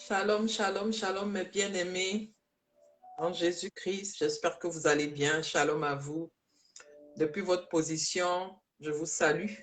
Shalom, shalom, shalom, mes bien-aimés en Jésus-Christ. J'espère que vous allez bien. Shalom à vous. Depuis votre position, je vous salue.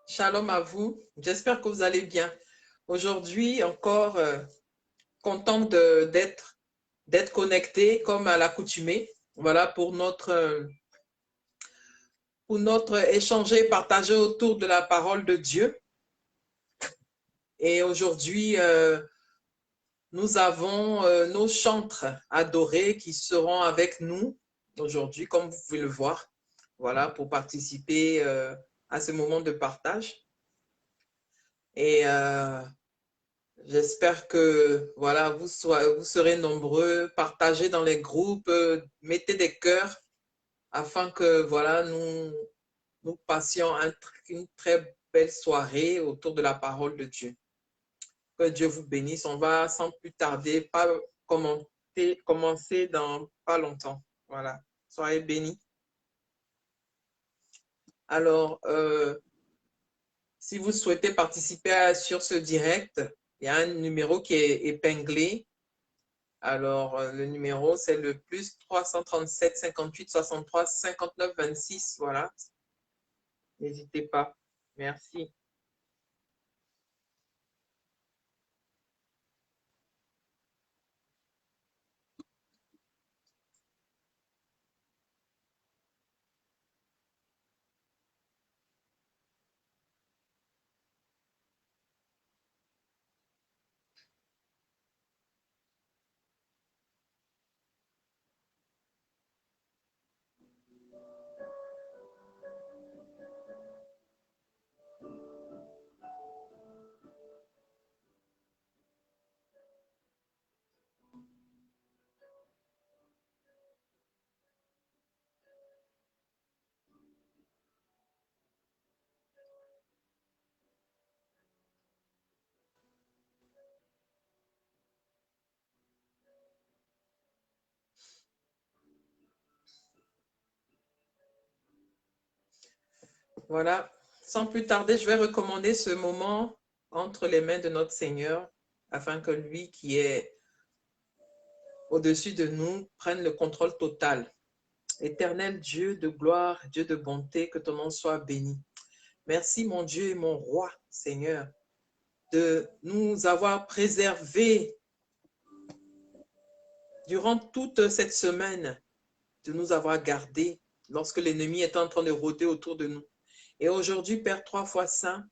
Shalom à vous. J'espère que vous allez bien. Aujourd'hui, encore contente d'être connecté comme à l'accoutumée. Voilà pour notre échanger, partager autour de la parole de Dieu. Et aujourd'hui, nous avons nos chantres adorés qui seront avec nous aujourd'hui, comme vous pouvez le voir. Voilà, pour participer à ce moment de partage. Et j'espère que voilà, vous serez nombreux, partagez dans les groupes, mettez des cœurs afin que voilà, nous passions une très belle soirée autour de la parole de Dieu. Que Dieu vous bénisse. On va sans plus tarder, pas commencer dans pas longtemps. Voilà, soyez bénis. Alors, si vous souhaitez participer sur ce direct, il y a un numéro qui est épinglé. Alors, le numéro, c'est le plus 337 58 63 59 26. Voilà. N'hésitez pas. Merci. Voilà. Sans plus tarder, je vais recommander ce moment entre les mains de notre Seigneur afin que lui qui est au-dessus de nous prenne le contrôle total. Éternel Dieu de gloire, Dieu de bonté, que ton nom soit béni. Merci mon Dieu et mon roi, Seigneur, de nous avoir préservés durant toute cette semaine, de nous avoir gardés lorsque l'ennemi est en train de rôder autour de nous. Et aujourd'hui, Père trois fois saint,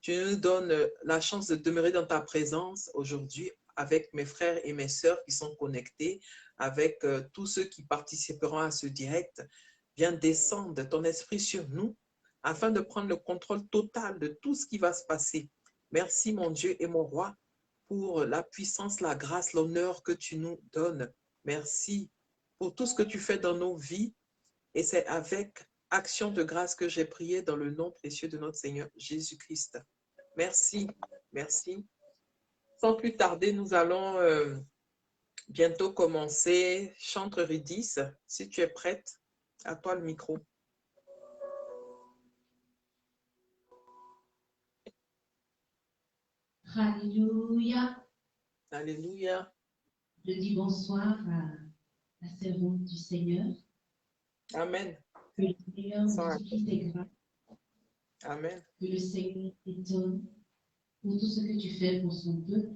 tu nous donnes la chance de demeurer dans ta présence aujourd'hui avec mes frères et mes sœurs qui sont connectés, avec tous ceux qui participeront à ce direct. Viens descendre ton esprit sur nous afin de prendre le contrôle total de tout ce qui va se passer. Merci mon Dieu et mon roi pour la puissance, la grâce, l'honneur que tu nous donnes. Merci pour tout ce que tu fais dans nos vies. Et c'est avec action de grâce que j'ai prié dans le nom précieux de notre Seigneur Jésus-Christ. Merci, merci. Sans plus tarder, nous allons bientôt commencer. Chantre Ridis, si tu es prête, à toi le micro. Alléluia. Alléluia. Je dis bonsoir à la servante du Seigneur. Amen. Que le Seigneur multiplie tes grâces. Amen. Que le Seigneur t'étonne pour tout ce que tu fais pour son peuple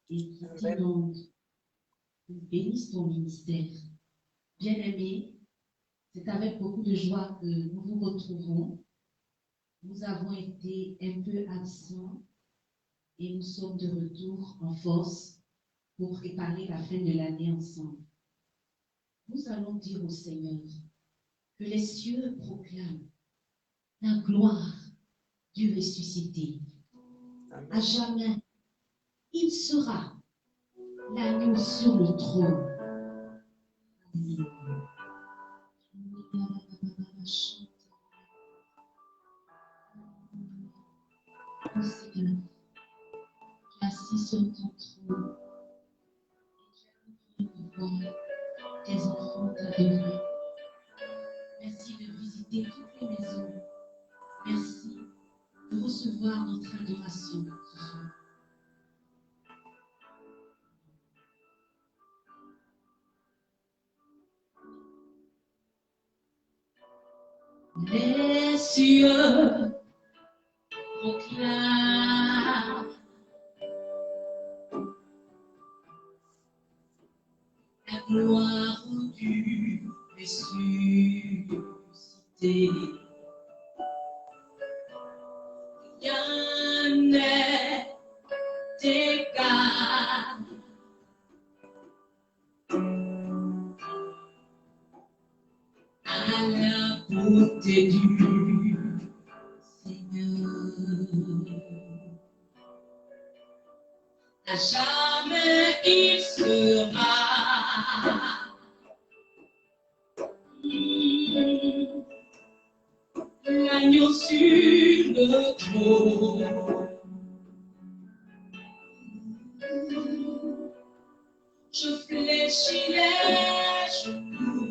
et qui t'inonde. Bénisse ton ministère. Bien-aimés, c'est avec beaucoup de joie que nous vous retrouvons. Nous avons été un peu absents et nous sommes de retour en force pour préparer la fin de l'année ensemble. Nous allons dire au Seigneur que les cieux proclament la gloire du ressuscité. Amen. À jamais, il sera l'agneau sur le trône. Oh Seigneur, tu es assis sur ton trône et tu as envie de voir tes enfants t'adorer. Merci de visiter toutes les maisons. Merci de recevoir notre adoration ce soir. Les cieux proclament la gloire du ressuscité. Rien n'est égal à la beauté du Seigneur. À jamais il sera l'agneau sur le trône. Je fléchis les genoux.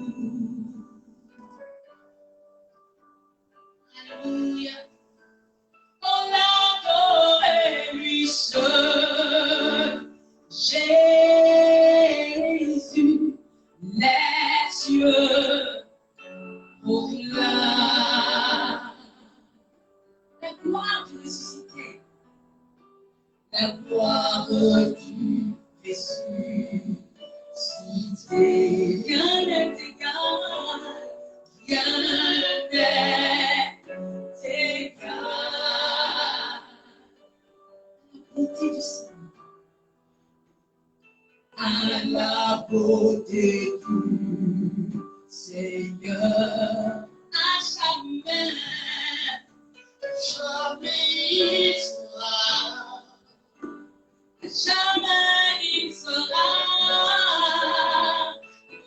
Alléluia. On l'adorait lui seul. Jésus, les cieux proclament la gloire du ressuscité. La gloire du ressuscité. Rien n'est égal, rien n'est égal. La beauté du Seigneur, à la beauté du Seigneur, à jamais, jamais il sera. Jamais il sera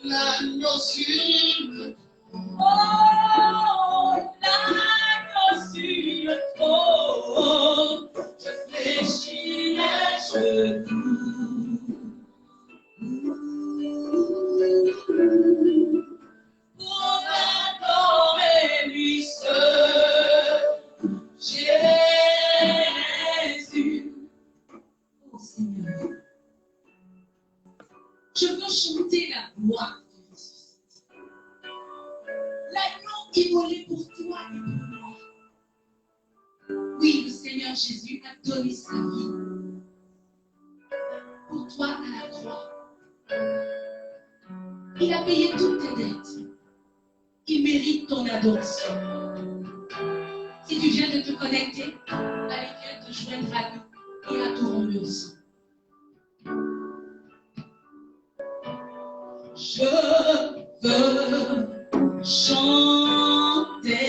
l'agneau sur le trône. Oh, l'agneau sur le trône. Je fléchis les genoux pour l'adorer. immolé pour toi et pour moi. Oui, le Seigneur Jésus a donné sa vie pour toi à la croix. Il a payé toutes tes dettes. Il mérite ton adoration. Si tu viens de te connecter, allez, viens te joindre à nous et adorons-le ensemble. Je veux chanter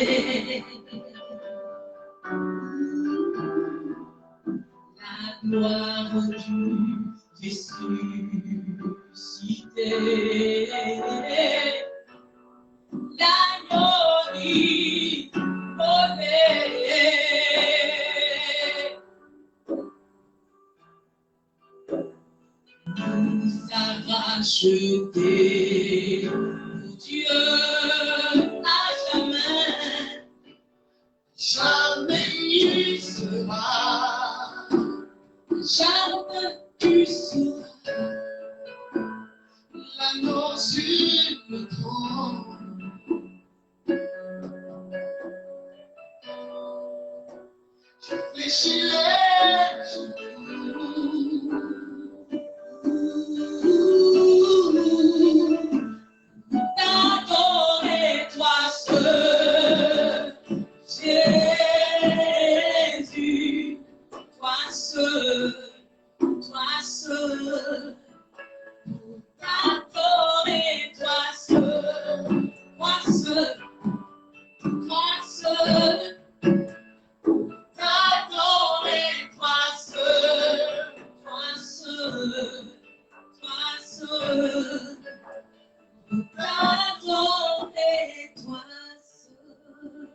la gloire du ressuscité, l'agneau immolé, nous a rachetés pour Dieu à jamais. Jamais il sera, jamais tu seras l'agneau sur le trône. Je fléchirai, adorez-toi seul, Jésus, toi seul, adorez-toi seul, toi seul, toi seul, adorez-toi seul, toi seul, toi seul, adorez-toi seul.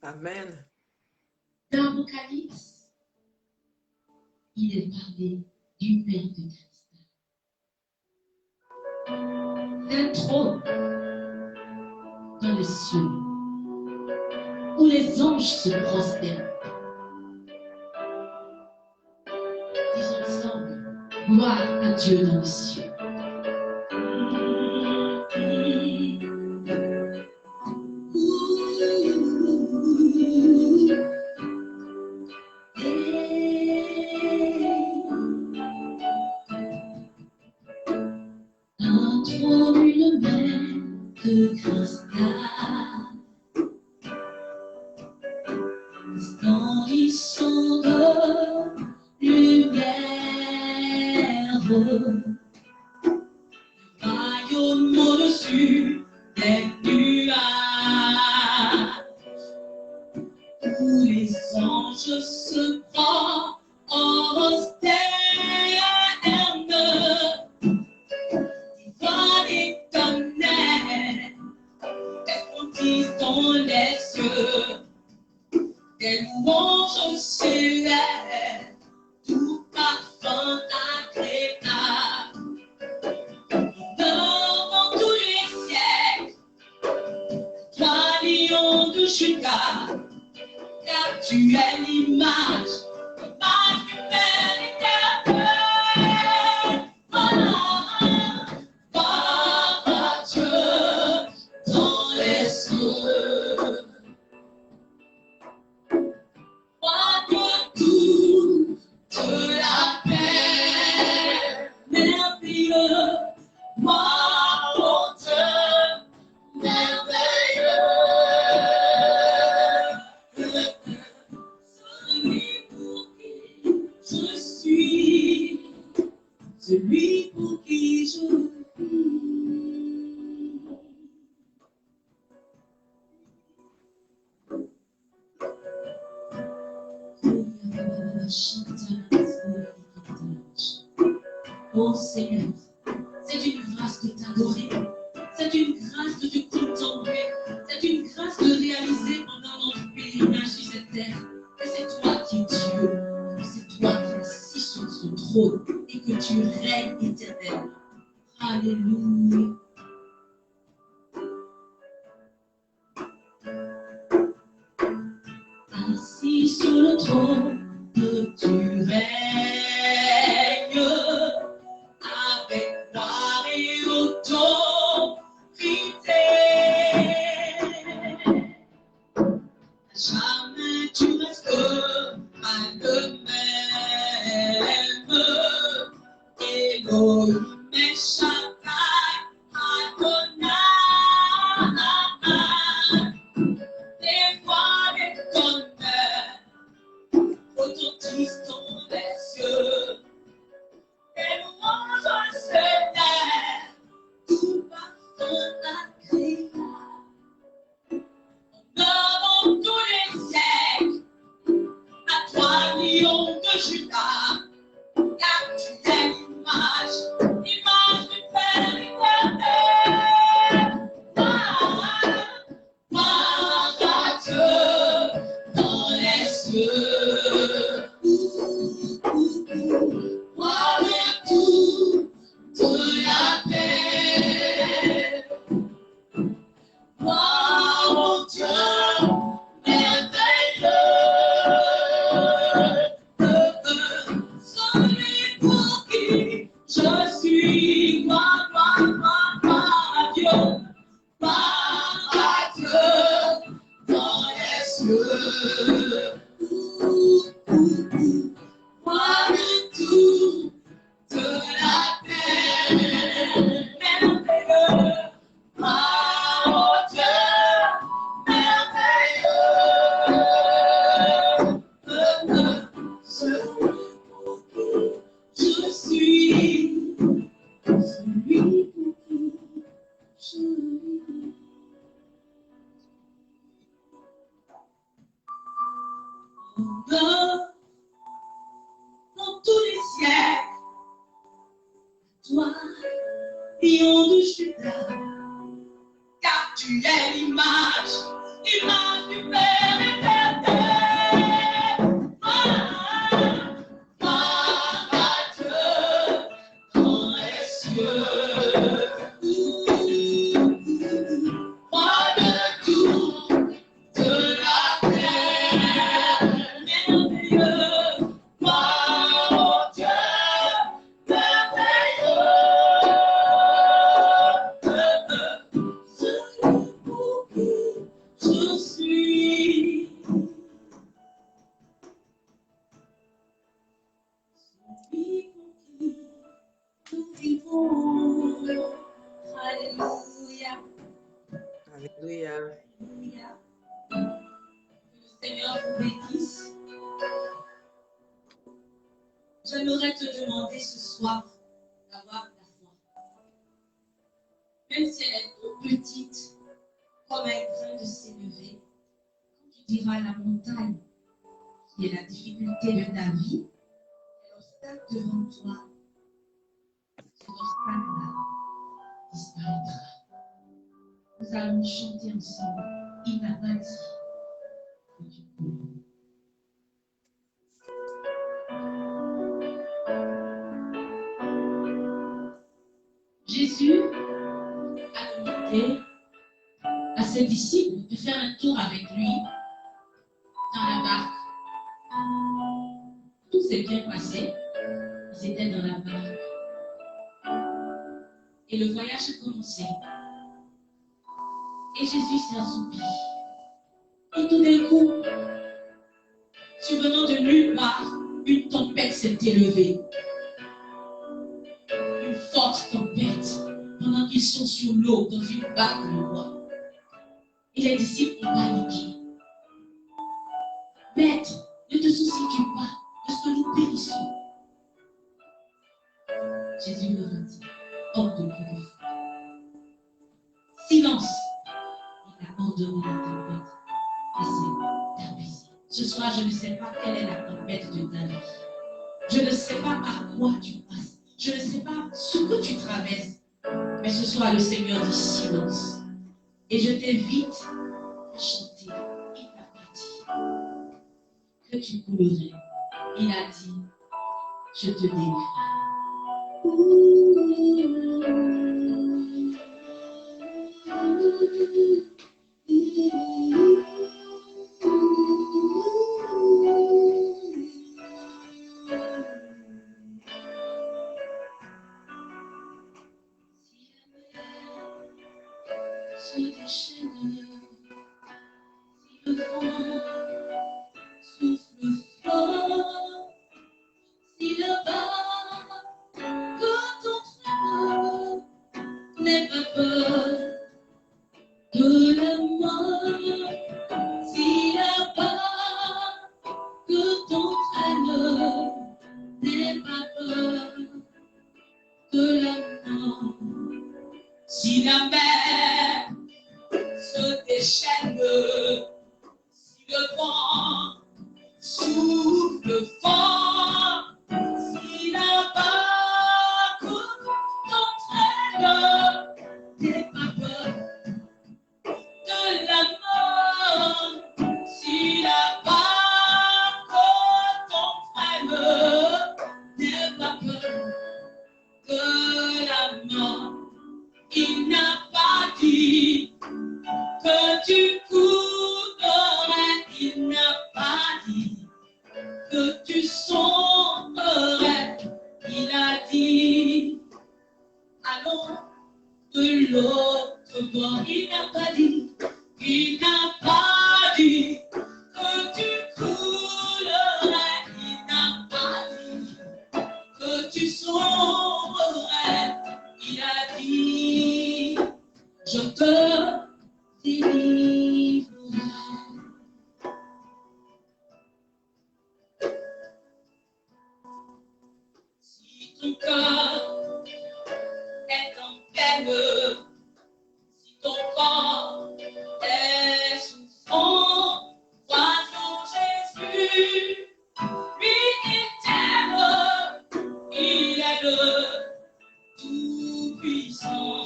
Amen. Dans l'Apocalypse, il est parlé du Père de Christ, d'un trône dans les cieux, où les anges se prosternent. Disons ensemble, gloire à Dieu dans les cieux. Un trône, une mer de cristal, resplendissant de lumière, rayonnement dessus des nuages, où les anges se prosternent, divin éternel, explosif dans les cieux, des louanges célestes, tout parfum agréable, dans tous les siècles, toi lion de Juda, car tu es l'image humaine éternelle. Gloire à Dieu dans les cieux. Roi de toute la paix, merveilleux, roi auteur, merveilleux. Celui pour qui je suis, celui pour qui je vis. Oh Seigneur, c'est une grâce de t'adorer, c'est une grâce de te contempler, c'est une grâce de réaliser pendant notre pèlerinage sur cette terre que c'est toi qui es Dieu, que c'est toi qui es assis sur son trône et que tu règnes éternellement. Alléluia. Assis sur le trône, que tu règnes avec gloire et autorité. Mon Dieu, merveilleux, celui pour qui je suis, moi, Dieu, dans les cieux. Moi, le tout de la terre, merveilleux, mon Dieu, merveilleux, je suis celui pour qui je vis. Dans tous les siècles, toi, lion de Juda, car tu es l'image du Père éternel. Dieu, dans les cieux, moi de tout de la terre, merveilleux, mon Dieu, merveilleux, celui pour qui je suis. Celui pour qui nous vivons. Alléluia. Alléluia. Alléluia. Que le Seigneur vous bénisse. J'aimerais te demander ce soir d'avoir la foi. Même si elle est toute petite, comme un grain de s'élever, quand tu diras à la montagne, qui est la difficulté de ta vie, et l'obstacle devant toi, cet obstacle-là disparaîtra. Nous allons chanter ensemble. Il n'a pas dit que tu peux. Jésus a demandé à ses disciples de faire un tour avec lui dans la barque. Tout s'est bien passé. Ils étaient dans la barque. Et le voyage a commencé. Et Jésus s'est assoupi. Et tout d'un coup, survenant de nulle part, une tempête s'est élevée. Une forte tempête. Pendant qu'ils sont sur l'eau, dans une barque de bois. Et les disciples ont paniqué. Maître, ne te soucies-tu pas de ce que nous périssons? Jésus leur a dit, homme de peu de foi. Silence. Il a ordonné la tempête et s'est apaisé. Ce soir, je ne sais pas quelle est la tempête de ta vie. Je ne sais pas par quoi tu passes. Je ne sais pas ce que tu traverses. Mais ce soir, le Seigneur dit silence. Et je t'invite à chanter. Il n'a pas dit que tu coulerais. Il a dit, je te délivre. Se déchaîne, si le vent souffle fort, si le bas que ton frère n'aie pas peur de la mort, si le bas que ton frère n'aie pas peur de la mort, si la mer se déchaîne, si le vent souffle fort, si la barque t'entraîne, n'aie pas peur de la mort, si la barque t'entraîne, n'aie pas peur de la mort. Il n'a pas dit que tu couvrais, il n'a pas dit que tu sombrerais, il a dit, allons de l'autre bord, il n'a pas dit, il n'a pas dit que tu coulerais, il n'a pas dit que tu sombrerais, il a dit, je te délivrerai. Si ton cœur est en peine, si ton corps est souffrant, crois en Jésus, lui il t'aime, il est le Tout-Puissant.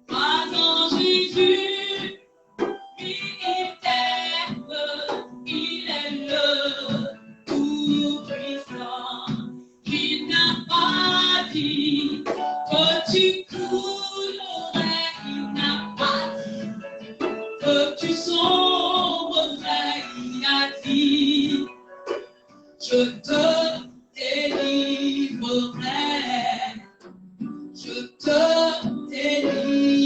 Crois en Jésus, lui il t'aime, il est le Tout-Puissant. Il n'a pas dit que tu coulerais, il n'a pas dit que tu sombrerais, il a dit, je te délivrerai, je te délivrerai.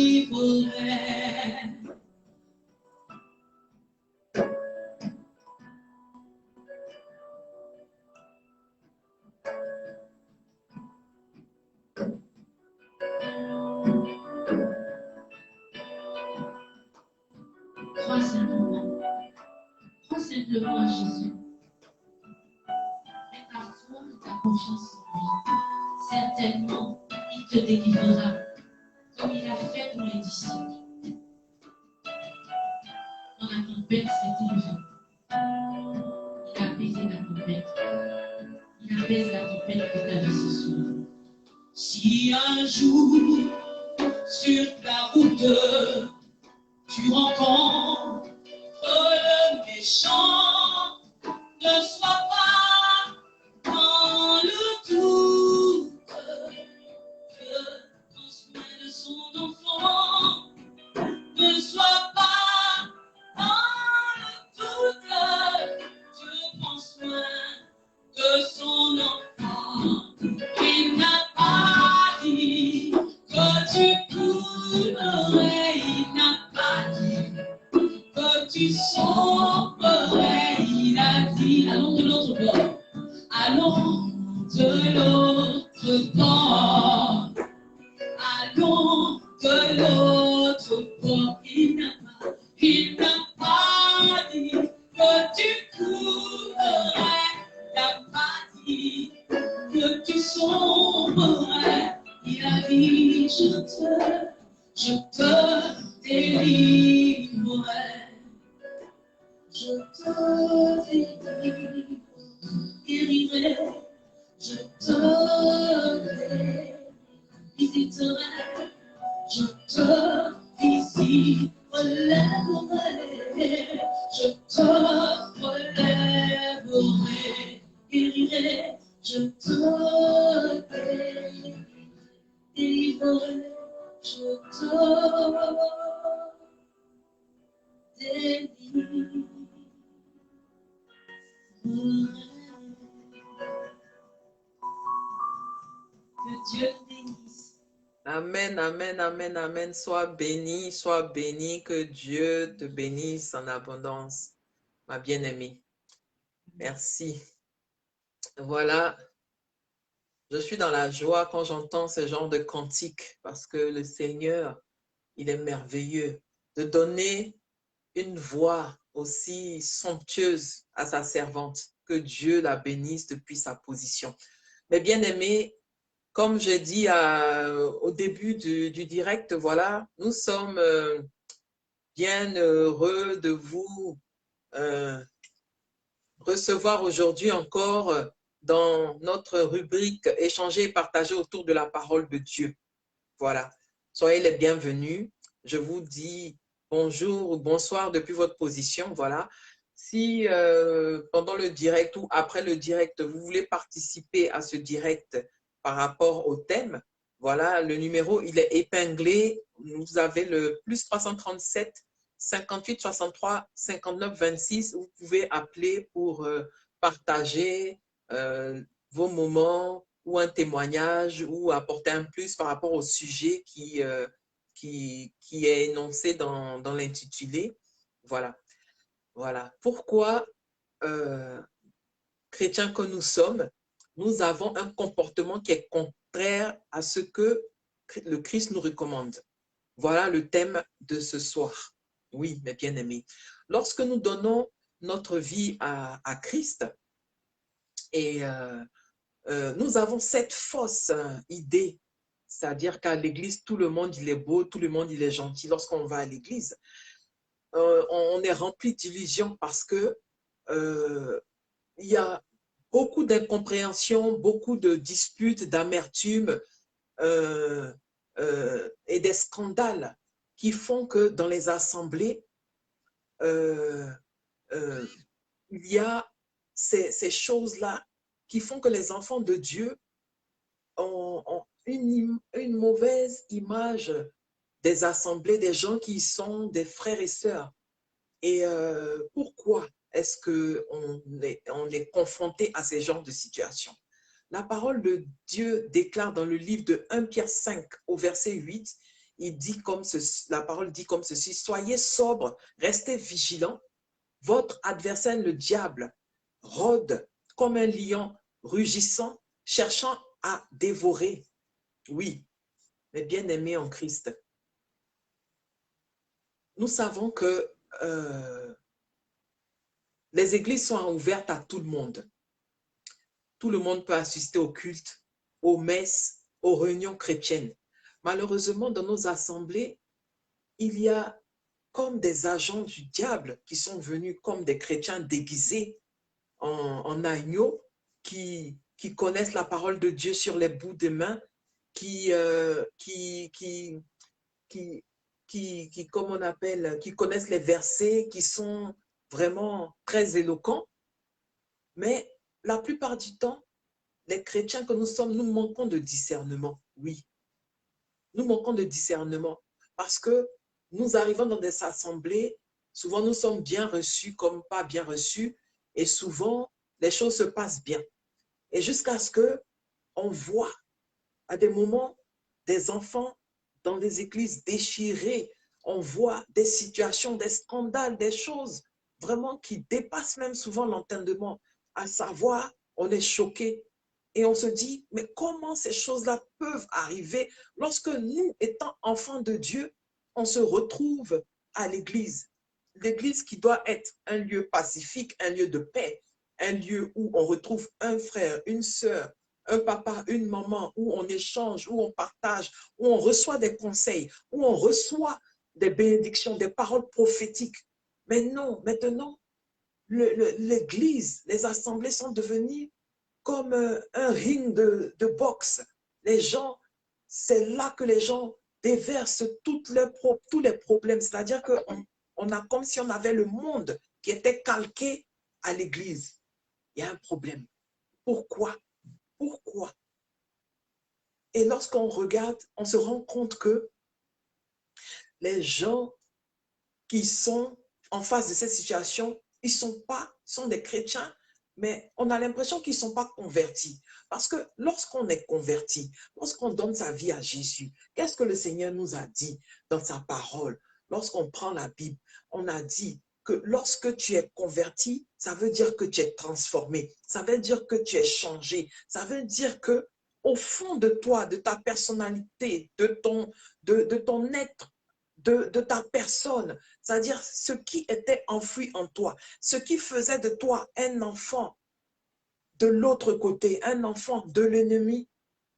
Crois simplement en Jésus. Mets ta foi et ta confiance en lui. Certainement, il te délivrera, comme il a fait pour les disciples. Quand la tempête s'est élevée, il a apaisé la tempête. Il apaise la tempête que ta vie ce soir. Si un jour, sur ta route, tu rencontres le méchant, ne sois pas dans le doute, que prends soin de son enfant, ne sois pas dans le doute, Dieu prend soin de son enfant. Il n'a pas dit que tu coulerais, il n'a pas dit que tu sombrerais, il a dit, allons de l'autre bord, allons de l'autre bord, allons de l'autre bord, il n'a pas dit que tu coulerais, il n'a pas dit que tu sombrerais, il a dit, je te délivrerai, je te délivrerai, je te visiterai, je te visiterai, je te relèverai, guérirai, je te délivrerai, je te délivrerai. Que Dieu te bénisse. Amen, amen, amen, amen. Sois béni, que Dieu te bénisse en abondance, ma bien-aimée. Merci. Voilà, je suis dans la joie quand j'entends ce genre de cantique parce que le Seigneur, il est merveilleux de donner une voix aussi somptueuse à sa servante. Que Dieu la bénisse depuis sa position. Mais bien-aimés, comme j'ai dit au début du direct, voilà, nous sommes bien heureux de vous recevoir aujourd'hui encore dans notre rubrique « Échanger et partager autour de la parole de Dieu ». Voilà, soyez les bienvenus. Je vous dis bonjour ou bonsoir depuis votre position. Voilà. Si pendant le direct ou après le direct, vous voulez participer à ce direct par rapport au thème, voilà, le numéro, il est épinglé. Vous avez le +337 58 63 59 26. Vous pouvez appeler pour partager vos moments ou un témoignage ou apporter un plus par rapport au sujet qui est énoncé dans l'intitulé. Voilà. Voilà. Pourquoi, chrétiens que nous sommes, nous avons un comportement qui est contraire à ce que le Christ nous recommande. Voilà le thème de ce soir. Oui, mes bien-aimés. Lorsque nous donnons notre vie à Christ, et nous avons cette fausse idée, c'est-à-dire qu'à l'église, tout le monde il est beau, tout le monde il est gentil. Lorsqu'on va à l'église, on est rempli d'illusions parce que il y a beaucoup d'incompréhension, beaucoup de disputes, d'amertume et des scandales qui font que dans les assemblées, euh, il y a ces choses-là qui font que les enfants de Dieu ont une mauvaise image des assemblées, des gens qui sont des frères et sœurs. Et pourquoi est-ce qu'on est confronté à ces genres de situations? La parole de Dieu déclare dans le livre de 1 Pierre 5 au verset 8, la parole dit comme ceci: soyez sobres, restez vigilants. Votre adversaire, le diable, rôde comme un lion rugissant, cherchant à dévorer. Oui, mes bien-aimés en Christ, nous savons que les églises sont ouvertes à tout le monde. Tout le monde peut assister au culte, aux messes, aux réunions chrétiennes. Malheureusement, dans nos assemblées, il y a comme des agents du diable qui sont venus comme des chrétiens déguisés en agneaux, qui connaissent la parole de Dieu sur les bouts des mains, comme on appelle, qui connaissent les versets, qui sont vraiment très éloquents. Mais la plupart du temps, les chrétiens que nous sommes, nous manquons de discernement. Oui, nous manquons de discernement parce que nous arrivons dans des assemblées, souvent nous sommes bien reçus comme pas bien reçus, et souvent les choses se passent bien. Et jusqu'à ce qu'on voit à des moments des enfants dans des églises déchirées, on voit des situations, des scandales, des choses vraiment qui dépassent même souvent l'entendement. À savoir, on est choqué et on se dit, mais comment ces choses-là peuvent arriver lorsque nous, étant enfants de Dieu, on se retrouve à l'église. L'église qui doit être un lieu pacifique, un lieu de paix, un lieu où on retrouve un frère, une sœur, un papa, une maman, où on échange, où on partage, où on reçoit des conseils, où on reçoit des bénédictions, des paroles prophétiques. Mais non, maintenant, l'église, les assemblées sont devenues comme un ring de boxe. Les gens, c'est là que les gens déversent tous les problèmes. C'est-à-dire qu'on a comme si on avait le monde qui était calqué à l'église. Il y a un problème. Pourquoi? Pourquoi? Et lorsqu'on regarde, on se rend compte que les gens qui sont en face de cette situation, ils sont des chrétiens, mais on a l'impression qu'ils ne sont pas convertis. Parce que lorsqu'on est converti, lorsqu'on donne sa vie à Jésus, qu'est-ce que le Seigneur nous a dit dans sa parole? Lorsqu'on prend la Bible, on a dit que lorsque tu es converti, ça veut dire que tu es transformé, ça veut dire que tu es changé, ça veut dire que au fond de toi, de ta personnalité, de ton être, de ta personne, c'est-à-dire ce qui était enfoui en toi, ce qui faisait de toi un enfant de l'autre côté, un enfant de l'ennemi,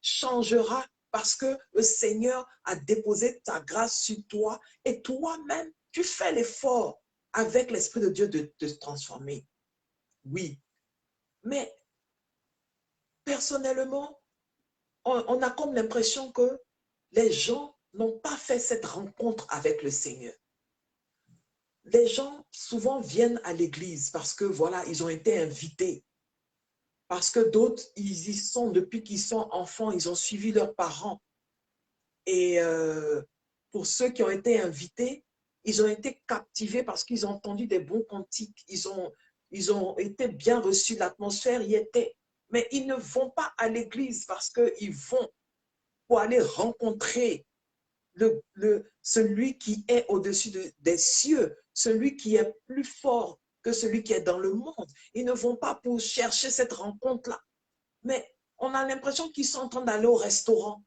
changera parce que le Seigneur a déposé ta grâce sur toi et toi-même, tu fais l'effort avec l'Esprit de Dieu de te transformer. Oui, mais personnellement, on a comme l'impression que les gens n'ont pas fait cette rencontre avec le Seigneur. Les gens souvent viennent à l'église parce que voilà, ils ont été invités. Parce que d'autres, ils y sont depuis qu'ils sont enfants, ils ont suivi leurs parents. Et pour ceux qui ont été invités, ils ont été captivés parce qu'ils ont entendu des bons cantiques, ils ont été bien reçus, l'atmosphère y était. Mais ils ne vont pas à l'église parce qu'ils vont pour aller rencontrer celui qui est au-dessus des cieux, celui qui est plus fort que celui qui est dans le monde. Ils ne vont pas pour chercher cette rencontre-là. Mais on a l'impression qu'ils sont en train d'aller au restaurant.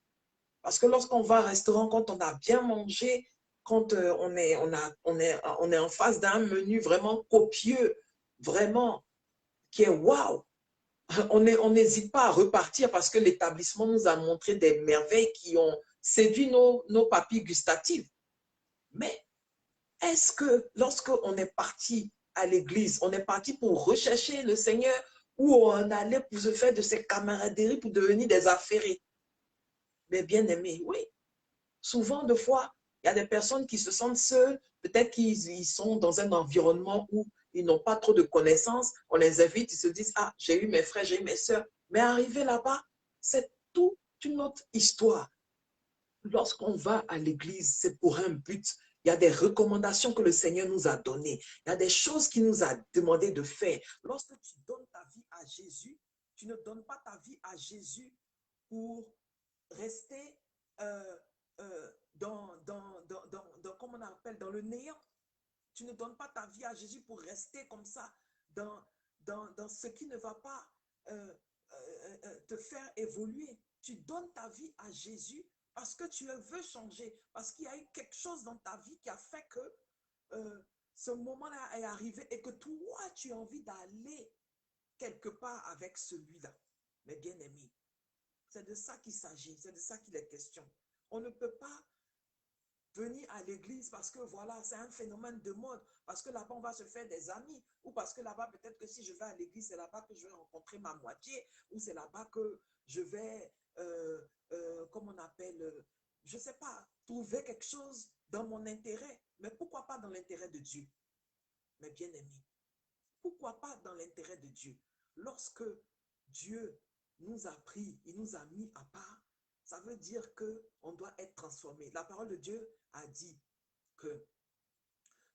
Parce que lorsqu'on va au restaurant, quand on a bien mangé, quand on est en face d'un menu vraiment copieux, vraiment, qui est waouh, on n'hésite pas à repartir parce que l'établissement nous a montré des merveilles qui ont séduit nos papilles gustatives. Mais est-ce que lorsqu'on est parti à l'église, on est parti pour rechercher le Seigneur ou on allait pour se faire de ses camaraderies pour devenir des affairés? Mais bien aimés, oui. Souvent, de fois, il y a des personnes qui se sentent seules, peut-être qu'ils sont dans un environnement où ils n'ont pas trop de connaissances, on les invite, ils se disent, ah, j'ai eu mes frères, j'ai eu mes sœurs. Mais arrivé là-bas, c'est toute une autre histoire. Lorsqu'on va à l'église, c'est pour un but. Il y a des recommandations que le Seigneur nous a données. Il y a des choses qu'il nous a demandé de faire. Lorsque tu donnes ta vie à Jésus, tu ne donnes pas ta vie à Jésus pour rester comme on appelle, dans le néant. Tu ne donnes pas ta vie à Jésus pour rester comme ça dans ce qui ne va pas te faire évoluer. Tu donnes ta vie à Jésus parce que tu veux changer, parce qu'il y a eu quelque chose dans ta vie qui a fait que ce moment-là est arrivé et que toi, tu as envie d'aller quelque part avec celui-là. Mais bien aimé, c'est de ça qu'il s'agit, c'est de ça qu'il est question. On ne peut pas venir à l'église parce que voilà, c'est un phénomène de mode, parce que là-bas, on va se faire des amis, ou parce que là-bas, peut-être que si je vais à l'église, c'est là-bas que je vais rencontrer ma moitié, ou c'est là-bas que je vais, comme on appelle, je ne sais pas, trouver quelque chose dans mon intérêt. Mais pourquoi pas dans l'intérêt de Dieu? Mais bien aimé, pourquoi pas dans l'intérêt de Dieu? Lorsque Dieu nous a pris, il nous a mis à part, ça veut dire qu'on doit être transformé. La parole de Dieu a dit que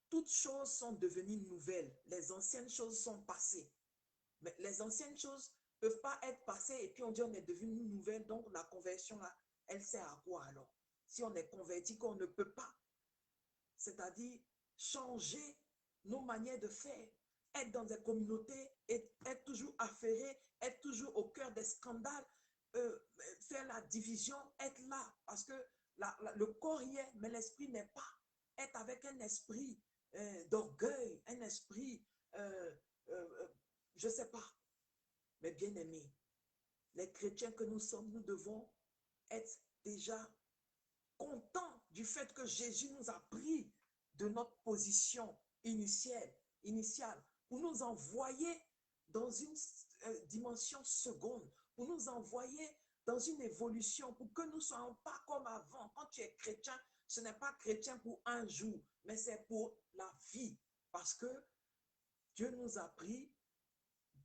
toutes choses sont devenues nouvelles. Les anciennes choses sont passées. Mais les anciennes choses ne peuvent pas être passées et puis on dit on est devenu nouvelle. Donc la conversion là, elle sert à quoi alors? Si on est converti, qu'on ne peut pas, c'est-à-dire changer nos manières de faire, être dans des communautés, être toujours affairé, être toujours au cœur des scandales, faire la division, être là, parce que le corps y est, mais l'esprit n'est pas. Être avec un esprit d'orgueil, un esprit, je ne sais pas, mais bien aimé, les chrétiens que nous sommes, nous devons être déjà contents du fait que Jésus nous a pris de notre position initiale pour nous envoyer dans une dimension seconde, pour nous envoyer dans une évolution, pour que nous ne soyons pas comme avant. Quand tu es chrétien, ce n'est pas chrétien pour un jour, mais c'est pour la vie. Parce que Dieu nous a pris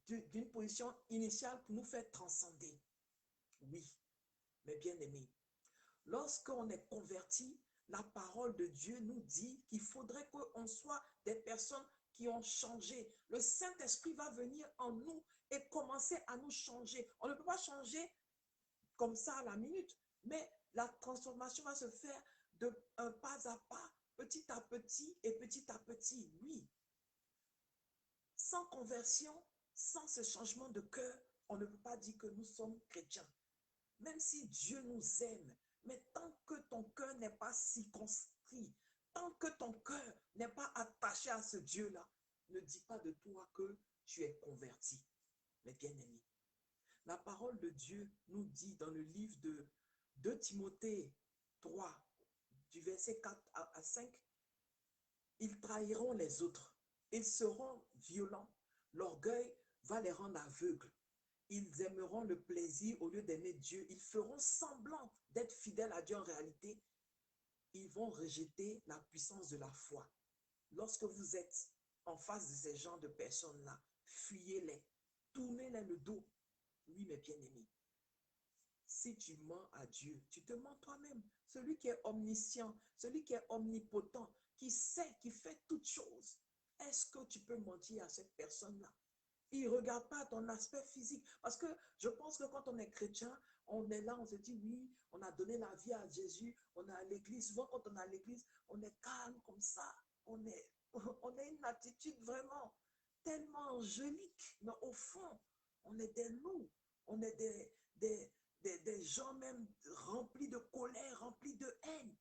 d'une position initiale pour nous faire transcender. Oui, mais bien aimés, lorsqu'on est converti, la parole de Dieu nous dit qu'il faudrait qu'on soit des personnes qui ont changé. Le Saint-Esprit va venir en nous et commencer à nous changer. On ne peut pas changer comme ça à la minute, mais la transformation va se faire de un pas à pas, petit à petit et petit à petit. Oui. Sans conversion, sans ce changement de cœur, on ne peut pas dire que nous sommes chrétiens. Même si Dieu nous aime, mais tant que ton cœur n'est pas circonscrit, tant que ton cœur n'est pas attaché à ce Dieu-là, ne dis pas de toi que tu es converti. Mais bien aimé, la parole de Dieu nous dit dans le livre de 2 Timothée 3, du verset 4 à 5, ils trahiront les autres, ils seront violents, l'orgueil va les rendre aveugles. Ils aimeront le plaisir au lieu d'aimer Dieu. Ils feront semblant d'être fidèles à Dieu en réalité. Ils vont rejeter la puissance de la foi. Lorsque vous êtes en face de ces genres de personnes-là, fuyez-les, tournez-les le dos. Oui, mes bien-aimés, si tu mens à Dieu, tu te mens toi-même. Celui qui est omniscient, celui qui est omnipotent, qui sait, qui fait toutes choses, est-ce que tu peux mentir à cette personne-là? Il ne regarde pas ton aspect physique. Parce que je pense que quand on est chrétien, on est là, on se dit oui, on a donné la vie à Jésus, on est à l'église. Souvent, quand on est à l'église, on est calme comme ça. On a une attitude vraiment tellement angélique. Mais au fond, on est des loups. On est des gens même remplis de colère, remplis de haine.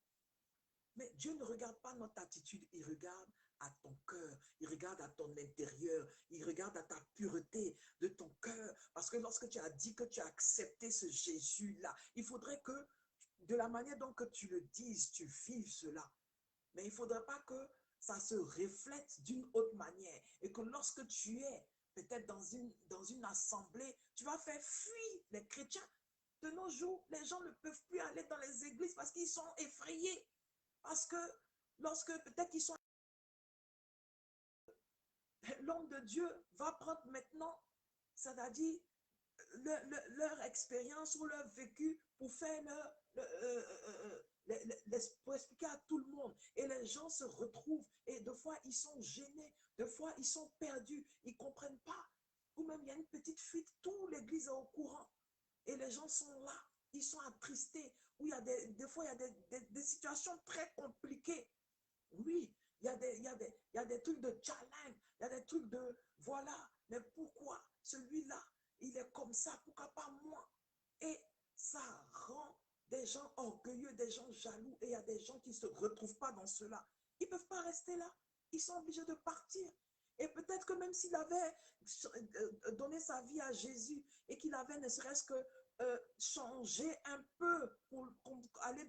Mais Dieu ne regarde pas notre attitude, il regarde à ton cœur, il regarde à ton intérieur, il regarde à ta pureté de ton cœur. Parce que lorsque tu as dit que tu as accepté ce Jésus-là, il faudrait que, de la manière dont que tu le dises, tu vives cela. Mais il ne faudrait pas que ça se reflète d'une autre manière. Et que lorsque tu es peut-être dans une assemblée, tu vas faire fuir les chrétiens. De nos jours, les gens ne peuvent plus aller dans les églises parce qu'ils sont effrayés. Parce que lorsque peut-être ils sont... L'homme de Dieu va prendre maintenant, c'est-à-dire leur expérience ou leur vécu pour faire pour expliquer à tout le monde. Et les gens se retrouvent et des fois ils sont gênés, des fois ils sont perdus, ils ne comprennent pas. Ou même il y a une petite fuite, toute l'église est au courant. Et les gens sont là, ils sont attristés. Ou il y a des fois il y a des situations très compliquées. Oui, il y a des trucs de challenge, il y a des trucs de voilà, mais pourquoi celui-là, il est comme ça, pourquoi pas moi? Et ça rend des gens orgueilleux, des gens jaloux, et il y a des gens qui ne se retrouvent pas dans cela. Ils ne peuvent pas rester là, ils sont obligés de partir. Et peut-être que même s'il avait donné sa vie à Jésus et qu'il avait ne serait-ce que changé un peu pour aller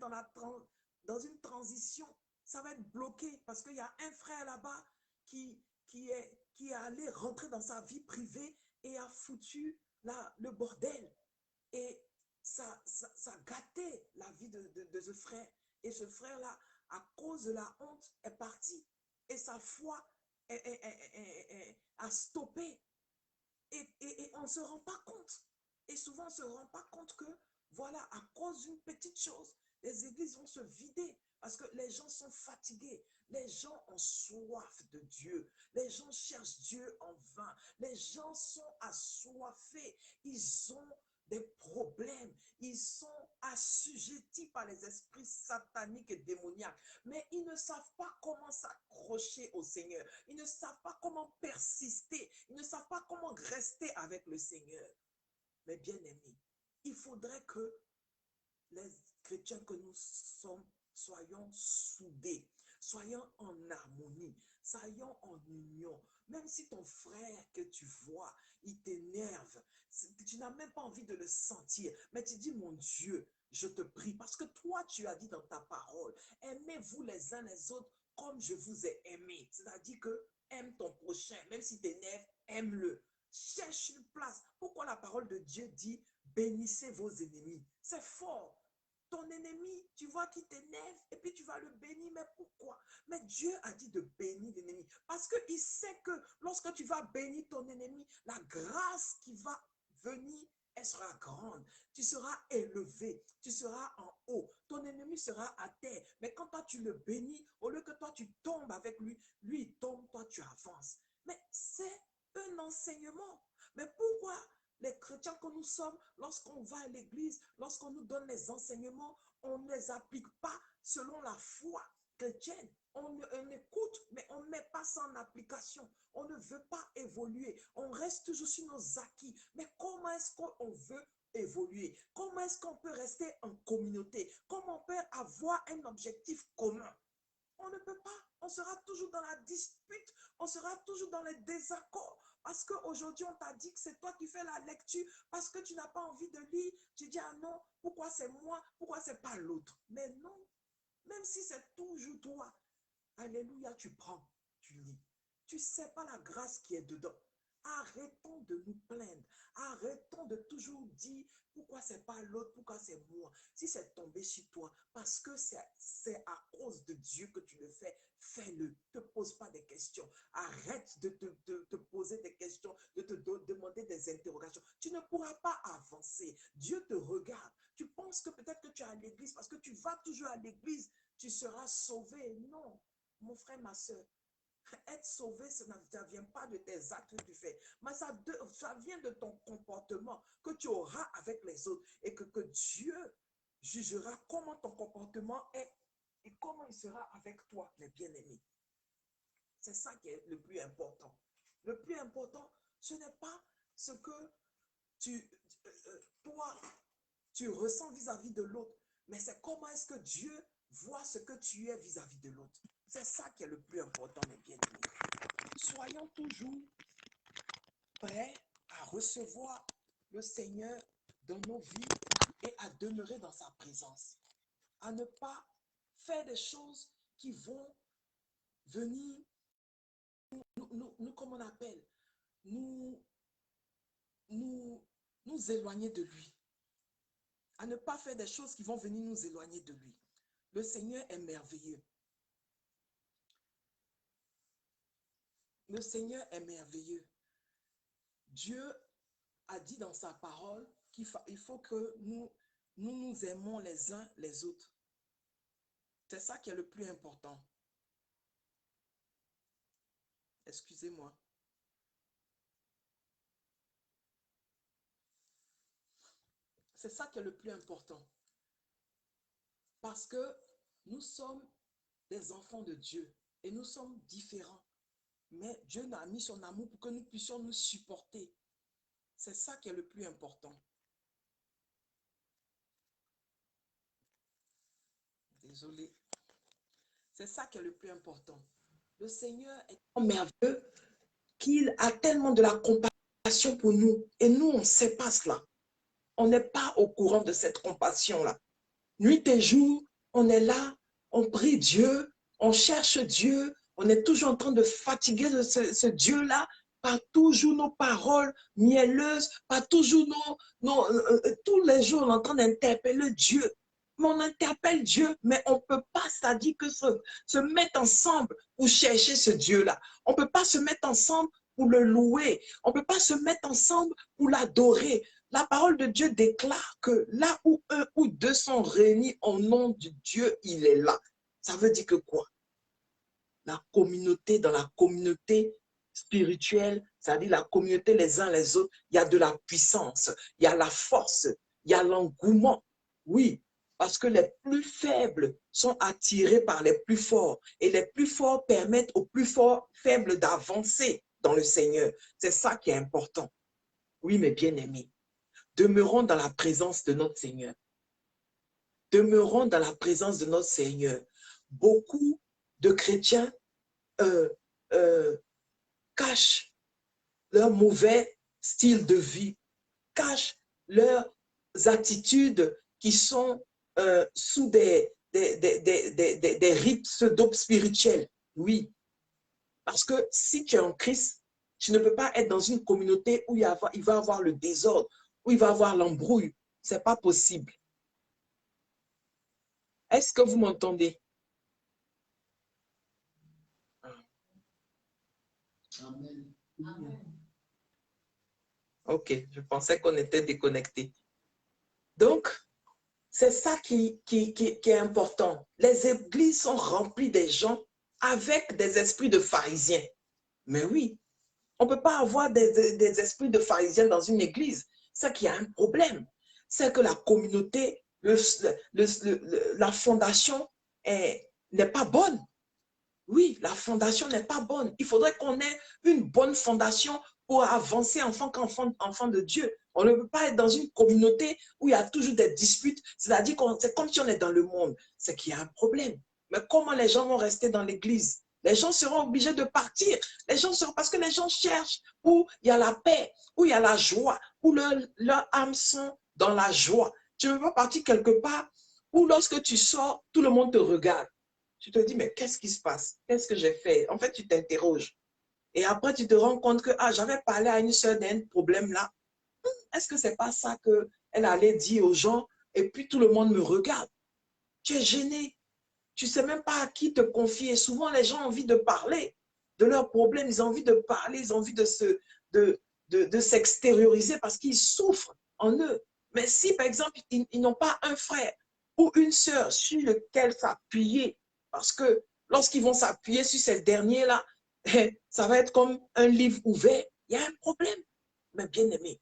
dans une transition, ça va être bloqué parce qu'il y a un frère là-bas qui est allé rentrer dans sa vie privée et a foutu le bordel. Et ça gâtait la vie de ce frère. Et ce frère-là, à cause de la honte, est parti. Et sa foi a stoppé. Et on ne se rend pas compte. Et souvent, on ne se rend pas compte que, voilà, à cause d'une petite chose, les églises vont se vider parce que les gens sont fatigués. Les gens ont soif de Dieu. Les gens cherchent Dieu en vain. Les gens sont assoiffés. Ils ont des problèmes. Ils sont assujettis par les esprits sataniques et démoniaques. Mais ils ne savent pas comment s'accrocher au Seigneur. Ils ne savent pas comment persister. Ils ne savent pas comment rester avec le Seigneur. Mais bien aimés, il faudrait que les chrétiens que nous sommes soyons soudés, soyons en harmonie, soyons en union. Même si ton frère que tu vois, il t'énerve, tu n'as même pas envie de le sentir, mais tu dis, mon Dieu, je te prie, parce que toi, tu as dit dans ta parole, aimez-vous les uns les autres comme je vous ai aimé. C'est-à-dire que aime ton prochain, même si t'énerve, aime-le. Cherche une place. Pourquoi la parole de Dieu dit, bénissez vos ennemis? C'est fort. Ton ennemi, tu vois qu'il t'énerve et puis tu vas le bénir. Mais pourquoi? Mais Dieu a dit de bénir l'ennemi. Parce qu'il sait que lorsque tu vas bénir ton ennemi, la grâce qui va venir, elle sera grande. Tu seras élevé. Tu seras en haut. Ton ennemi sera à terre. Mais quand toi tu le bénis, au lieu que toi tu tombes avec lui, lui il tombe, toi tu avances. Mais c'est un enseignement. Mais pourquoi les chrétiens que nous sommes, lorsqu'on va à l'église, lorsqu'on nous donne les enseignements, on ne les applique pas selon la foi chrétienne? On écoute, mais on ne met pas ça en application. On ne veut pas évoluer. On reste toujours sur nos acquis. Mais comment est-ce qu'on veut évoluer? Comment est-ce qu'on peut rester en communauté? Comment on peut avoir un objectif commun? On ne peut pas. On sera toujours dans la dispute. On sera toujours dans les désaccords. Parce qu'aujourd'hui, on t'a dit que c'est toi qui fais la lecture. Parce que tu n'as pas envie de lire. Tu dis, ah non, pourquoi c'est moi? Pourquoi c'est pas l'autre? Mais non. Même si c'est toujours toi. Alléluia, tu prends, tu lis. Tu ne sais pas la grâce qui est dedans. Arrêtons de nous plaindre. Arrêtons de toujours dire pourquoi c'est pas l'autre, pourquoi c'est moi. Si c'est tombé sur toi, parce que c'est à cause de Dieu que tu le fais, fais-le. Ne te pose pas des questions. Arrête de te poser des questions, de te demander des interrogations. Tu ne pourras pas avancer. Dieu te regarde. Tu penses que peut-être que tu es à l'église parce que tu vas toujours à l'église, tu seras sauvé. Non. mon frère, ma soeur, être sauvé, ça ne vient pas de tes actes que tu fais, mais ça vient de ton comportement que tu auras avec les autres et que Dieu jugera comment ton comportement est et comment il sera avec toi, mes bien-aimés. C'est ça qui est le plus important. Le plus important, ce n'est pas ce que toi, tu ressens vis-à-vis de l'autre, mais c'est comment est-ce que Dieu voit ce que tu es vis-à-vis de l'autre. C'est ça qui est le plus important, mes bien-aimés. Soyons toujours prêts à recevoir le Seigneur dans nos vies et à demeurer dans sa présence. À ne pas faire des choses qui vont venir comme on appelle, nous éloigner de lui. À ne pas faire des choses qui vont venir nous éloigner de lui. Le Seigneur est merveilleux. Le Seigneur est merveilleux. Dieu a dit dans sa parole qu'il faut que nous aimons les uns les autres. C'est ça qui est le plus important. Excusez-moi. C'est ça qui est le plus important. Parce que nous sommes des enfants de Dieu et nous sommes différents. Mais Dieu nous a mis son amour pour que nous puissions nous supporter. C'est ça qui est le plus important. Désolé. C'est ça qui est le plus important. Le Seigneur est merveilleux qu'il a tellement de la compassion pour nous. Et nous, on ne sait pas cela. On n'est pas au courant de cette compassion-là. Nuit et jour, on est là, on prie Dieu, on cherche Dieu, on est toujours en train de fatiguer ce Dieu-là par toujours nos paroles mielleuses, par toujours tous les jours, on est en train d'interpeller Dieu. Mais on interpelle Dieu, mais on ne peut pas, c'est-à-dire que se mettre ensemble pour chercher ce Dieu-là. On ne peut pas se mettre ensemble pour le louer. On ne peut pas se mettre ensemble pour l'adorer. La parole de Dieu déclare que là où un ou deux sont réunis au nom de Dieu, il est là. Ça veut dire que quoi? La communauté, dans la communauté spirituelle, c'est-à-dire la communauté les uns les autres, il y a de la puissance, il y a la force, il y a l'engouement. Oui, parce que les plus faibles sont attirés par les plus forts et les plus forts permettent aux plus forts faibles d'avancer dans le Seigneur. C'est ça qui est important. Oui, mes bien-aimés. Demeurons dans la présence de notre Seigneur. Demeurons dans la présence de notre Seigneur. Beaucoup de chrétiens cachent leur mauvais style de vie, cachent leurs attitudes qui sont sous des rites pseudo-spirituels. Oui, parce que si tu es en Christ, tu ne peux pas être dans une communauté où il va y avoir le désordre, où il va y avoir l'embrouille. Ce n'est pas possible. Est-ce que vous m'entendez? Amen. Ok, je pensais qu'on était déconnectés. Donc, c'est ça qui est important. Les églises sont remplies des gens avec des esprits de pharisiens. Mais oui, on ne peut pas avoir des esprits de pharisiens dans une église. C'est qu'il y a un problème. C'est que la communauté, la fondation n'est pas bonne. Oui, la fondation n'est pas bonne. Il faudrait qu'on ait une bonne fondation pour avancer en tant qu'enfant de Dieu. On ne peut pas être dans une communauté où il y a toujours des disputes. C'est-à-dire que c'est comme si on est dans le monde. C'est qu'il y a un problème. Mais comment les gens vont rester dans l'église? Les gens seront obligés de partir. Parce que les gens cherchent où il y a la paix, où il y a la joie, où leurs âmes sont dans la joie. Tu ne veux pas partir quelque part où lorsque tu sors, tout le monde te regarde. Tu te dis, mais qu'est-ce qui se passe? Qu'est-ce que j'ai fait? En fait, tu t'interroges. Et après, tu te rends compte que j'avais parlé à une soeur d'un problème là. Est-ce que ce n'est pas ça qu'elle allait dire aux gens? Et puis, tout le monde me regarde. Tu es gêné. Tu ne sais même pas à qui te confier. Et souvent, les gens ont envie de parler de leurs problèmes. Ils ont envie de parler. Ils ont envie de s'extérioriser parce qu'ils souffrent en eux. Mais si, par exemple, ils n'ont pas un frère ou une sœur sur lequel s'appuyer, parce que lorsqu'ils vont s'appuyer sur ces derniers-là, ça va être comme un livre ouvert. Il y a un problème. Mais bien aimé,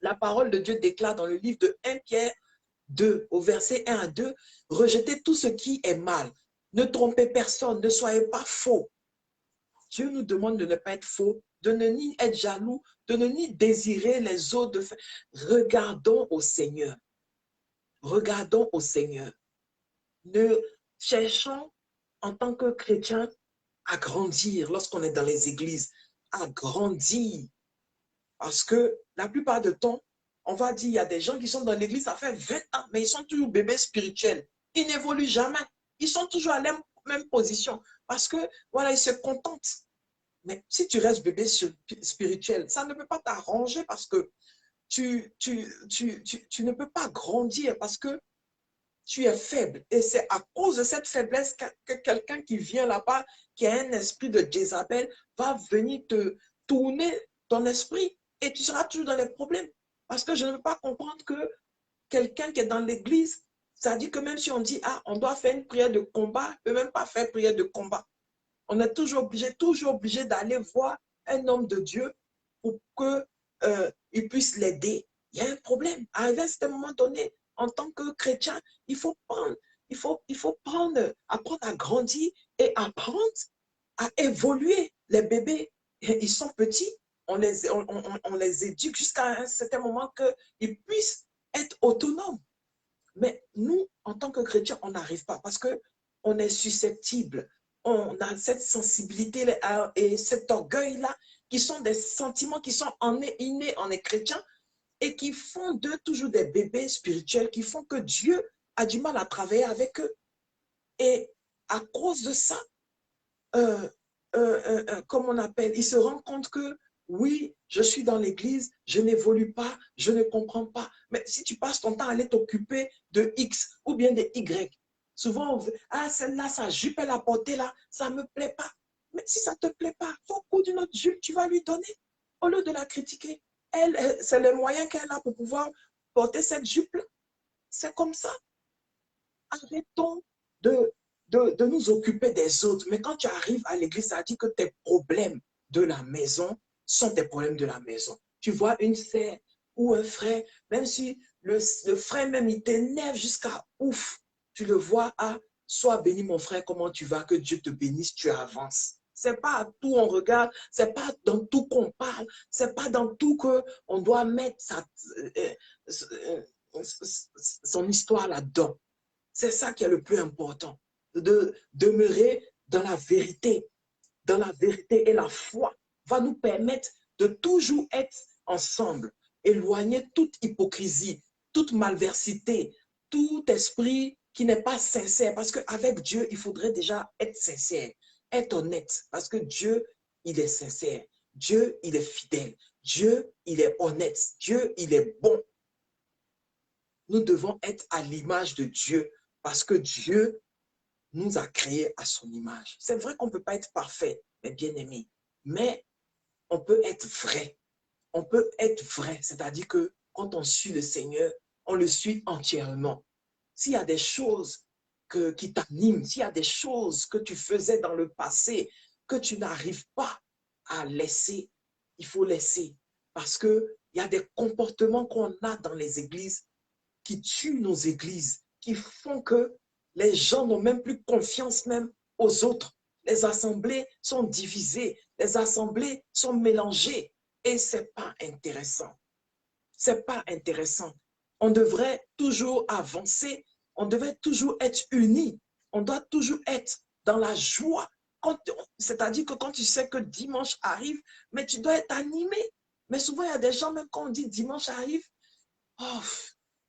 la parole de Dieu déclare dans le livre de 1 Pierre 2, au verset 1 à 2, rejetez tout ce qui est mal. Ne trompez personne, ne soyez pas faux. Dieu nous demande de ne pas être faux, de ne ni être jaloux, de ne ni désirer les autres. Regardons au Seigneur. Regardons au Seigneur. Ne cherchons en tant que chrétiens à grandir lorsqu'on est dans les églises, à grandir. Parce que la plupart du temps, on va dire, il y a des gens qui sont dans l'église, ça fait 20 ans, mais ils sont toujours bébés spirituels. Ils n'évoluent jamais. Ils sont toujours à la même position. Parce que, voilà, ils se contentent. Mais si tu restes bébé spirituel, ça ne peut pas t'arranger parce que tu ne peux pas grandir parce que tu es faible. Et c'est à cause de cette faiblesse que quelqu'un qui vient là-bas, qui a un esprit de Jézabel, va venir te tourner ton esprit et tu seras toujours dans les problèmes. Parce que je ne peux pas comprendre que quelqu'un qui est dans l'église, ça dit que même si on dit, ah, on doit faire une prière de combat, on ne peut même pas faire prière de combat. On est toujours obligé d'aller voir un homme de Dieu pour qu'il puisse l'aider. Il y a un problème. Arrivé à ce moment donné, en tant que chrétien, il faut apprendre à grandir et apprendre à évoluer. Les bébés, ils sont petits, on les éduque jusqu'à un certain moment qu'ils puissent être autonomes. Mais nous, en tant que chrétiens, on n'arrive pas parce qu'on est susceptible. On a cette sensibilité et cet orgueil-là qui sont des sentiments qui sont innés en les chrétiens et qui font d'eux toujours des bébés spirituels qui font que Dieu a du mal à travailler avec eux. Et à cause de ça, comme on appelle, ils se rendent compte que oui, je suis dans l'église, je n'évolue pas, je ne comprends pas. Mais si tu passes ton temps à aller t'occuper de X ou bien de Y, souvent on veut, ah, celle-là, sa jupe, elle a porté là, ça ne me plaît pas. Mais si ça ne te plaît pas, au coup d'une autre jupe, tu vas lui donner au lieu de la critiquer. Elle, c'est le moyen qu'elle a pour pouvoir porter cette jupe-là. C'est comme ça. Arrêtons de nous occuper des autres. Mais quand tu arrives à l'église, ça dit que tes problèmes de la maison sont tes problèmes de la maison. Tu vois une sœur ou un frère, même si le frère même, il t'énerve jusqu'à ouf. Tu le vois, ah, sois béni mon frère, comment tu vas, que Dieu te bénisse, tu avances. C'est pas à tout on regarde, c'est pas dans tout qu'on parle, c'est pas dans tout qu'on doit mettre son histoire là-dedans. C'est ça qui est le plus important, de demeurer dans la vérité. Dans la vérité et la foi va nous permettre de toujours être ensemble, éloigner toute hypocrisie, toute malversité, tout esprit qui n'est pas sincère. Parce qu'avec Dieu, il faudrait déjà être sincère, être honnête. Parce que Dieu, il est sincère. Dieu, il est fidèle. Dieu, il est honnête. Dieu, il est bon. Nous devons être à l'image de Dieu parce que Dieu nous a créés à son image. C'est vrai qu'on ne peut pas être parfait, mais bien aimé. Mais on peut être vrai. On peut être vrai, c'est-à-dire que quand on suit le Seigneur, on le suit entièrement. S'il y a des choses qui t'animent, s'il y a des choses que tu faisais dans le passé, que tu n'arrives pas à laisser, il faut laisser. Parce qu'il y a des comportements qu'on a dans les églises qui tuent nos églises, qui font que les gens n'ont même plus confiance même aux autres. Les assemblées sont divisées, les assemblées sont mélangées et ce n'est pas intéressant. Ce n'est pas intéressant. On devrait toujours avancer, on devrait toujours être unis, on doit toujours être dans la joie. C'est-à-dire que quand tu sais que dimanche arrive, mais tu dois être animé. Mais souvent, il y a des gens, même quand on dit dimanche arrive, oh,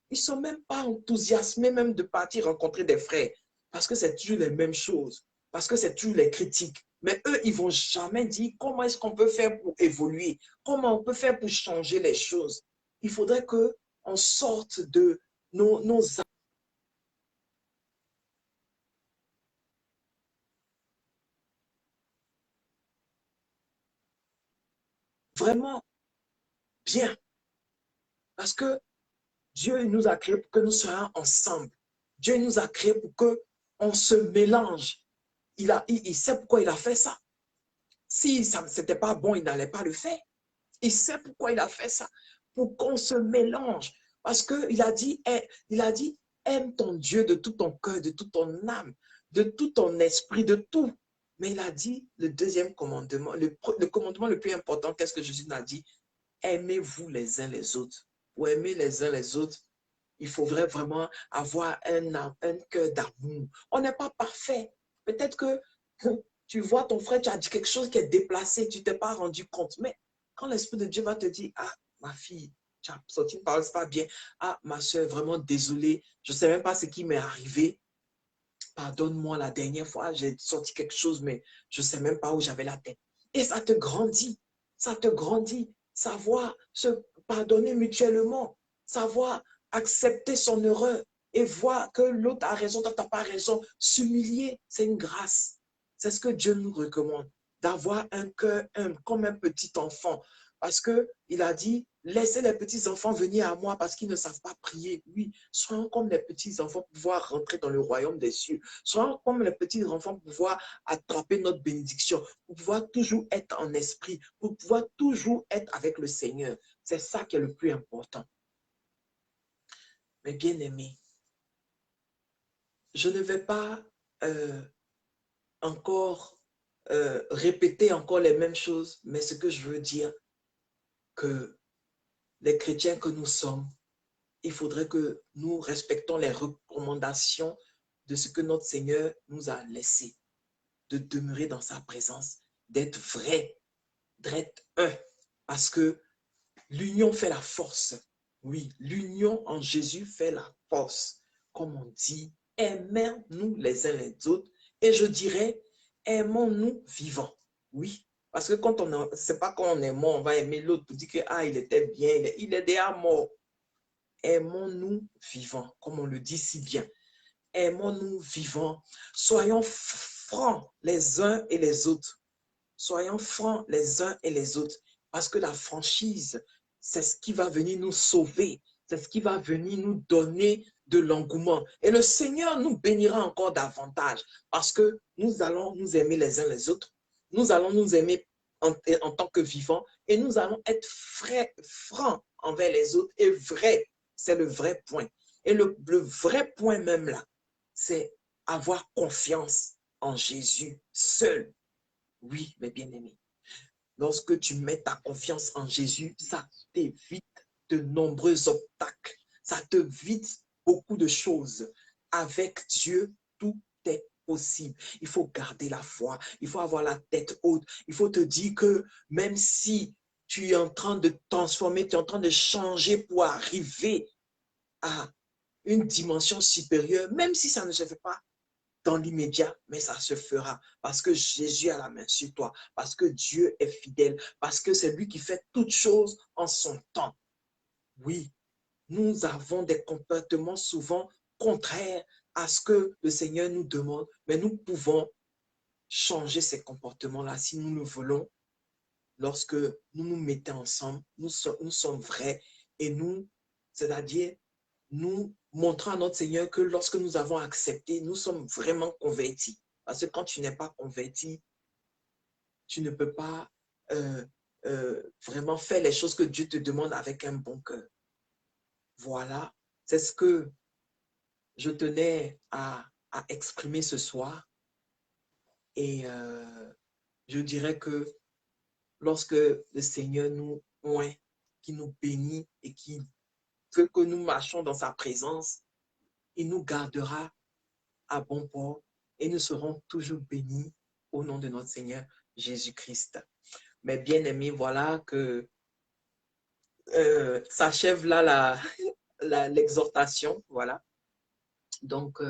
ils ne sont même pas enthousiasmés même de partir rencontrer des frères parce que c'est toujours les mêmes choses, parce que c'est toujours les critiques. Mais eux, ils ne vont jamais dire comment est-ce qu'on peut faire pour évoluer, comment on peut faire pour changer les choses. Il faudrait qu'on sorte de nos vraiment bien. Parce que Dieu nous a créés pour que nous soyons ensemble. Dieu nous a créés pour qu'on se mélange. il sait pourquoi il a fait ça. Si ça n'était pas bon, il n'allait pas le faire. Il sait pourquoi il a fait ça. Pour qu'on se mélange. Parce qu'il a dit, aime ton Dieu de tout ton cœur, de toute ton âme, de tout ton esprit, de tout. Mais il a dit, le deuxième commandement, le commandement le plus important, qu'est-ce que Jésus a dit? Aimez-vous les uns les autres. Pour aimer les uns les autres, il faudrait vraiment avoir un cœur d'amour. On n'est pas parfait. Peut-être que tu vois ton frère, tu as dit quelque chose qui est déplacé, tu ne t'es pas rendu compte. Mais quand l'Esprit de Dieu va te dire, ah, ma fille, tu as sorti une parole, pas bien. Ah, ma soeur, vraiment désolée, je ne sais même pas ce qui m'est arrivé. Pardonne-moi, la dernière fois, j'ai sorti quelque chose, mais je ne sais même pas où j'avais la tête. Et ça te grandit. Ça te grandit. Savoir se pardonner mutuellement. Savoir accepter son erreur et voir que l'autre a raison, toi, tu n'as pas raison. S'humilier, c'est une grâce. C'est ce que Dieu nous recommande, d'avoir un cœur humble, comme un petit enfant. Parce qu'il a dit, laissez les petits enfants venir à moi parce qu'ils ne savent pas prier. Oui, soyons comme les petits enfants pour pouvoir rentrer dans le royaume des cieux. Soyons comme les petits enfants pour pouvoir attraper notre bénédiction, pour pouvoir toujours être en esprit, pour pouvoir toujours être avec le Seigneur. C'est ça qui est le plus important. Mais bien aimé, je ne vais pas encore répéter encore les mêmes choses, mais ce que je veux dire, que les chrétiens que nous sommes, il faudrait que nous respectons les recommandations de ce que notre Seigneur nous a laissé, de demeurer dans sa présence, d'être vrai, d'être un, parce que l'union fait la force. Oui, l'union en Jésus fait la force. Comme on dit, aimons-nous les uns les autres. Et je dirais, aimons-nous vivants. Oui, parce que quand on c'est pas quand on est mort, on va aimer l'autre pour dire que ah, il était bien, il est déjà mort. Aimons-nous vivants, comme on le dit si bien. Aimons-nous vivants. Soyons francs les uns et les autres. Soyons francs les uns et les autres. Parce que la franchise, c'est ce qui va venir nous sauver. C'est ce qui va venir nous donner de l'engouement. Et le Seigneur nous bénira encore davantage parce que nous allons nous aimer les uns les autres. Nous allons nous aimer en tant que vivants et nous allons être francs envers les autres et vrais. C'est le vrai point. Et le vrai point même là, c'est avoir confiance en Jésus seul. Oui, mes bien-aimés. Lorsque tu mets ta confiance en Jésus, ça t'évite de nombreux obstacles. Ça t'évite beaucoup de choses. Avec Dieu, tout est possible. Il faut garder la foi. Il faut avoir la tête haute. Il faut te dire que même si tu es en train de transformer, tu es en train de changer pour arriver à une dimension supérieure, même si ça ne se fait pas dans l'immédiat, mais ça se fera parce que Jésus a la main sur toi, parce que Dieu est fidèle, parce que c'est lui qui fait toutes choses en son temps. Oui, nous avons des comportements souvent contraires à ce que le Seigneur nous demande, mais nous pouvons changer ces comportements-là si nous le voulons. Lorsque nous nous mettons ensemble, nous sommes vrais et nous, c'est-à-dire nous montrons à notre Seigneur que lorsque nous avons accepté, nous sommes vraiment convertis. Parce que quand tu n'es pas converti, tu ne peux pas vraiment faire les choses que Dieu te demande avec un bon cœur. Voilà, c'est ce que je tenais à exprimer ce soir. Et je dirais que lorsque le Seigneur nous oint, qui nous bénit et qui veut que nous marchions dans sa présence, il nous gardera à bon port et nous serons toujours bénis au nom de notre Seigneur Jésus-Christ. Mais bien aimés, voilà que s'achève là l'exhortation. Voilà. Donc,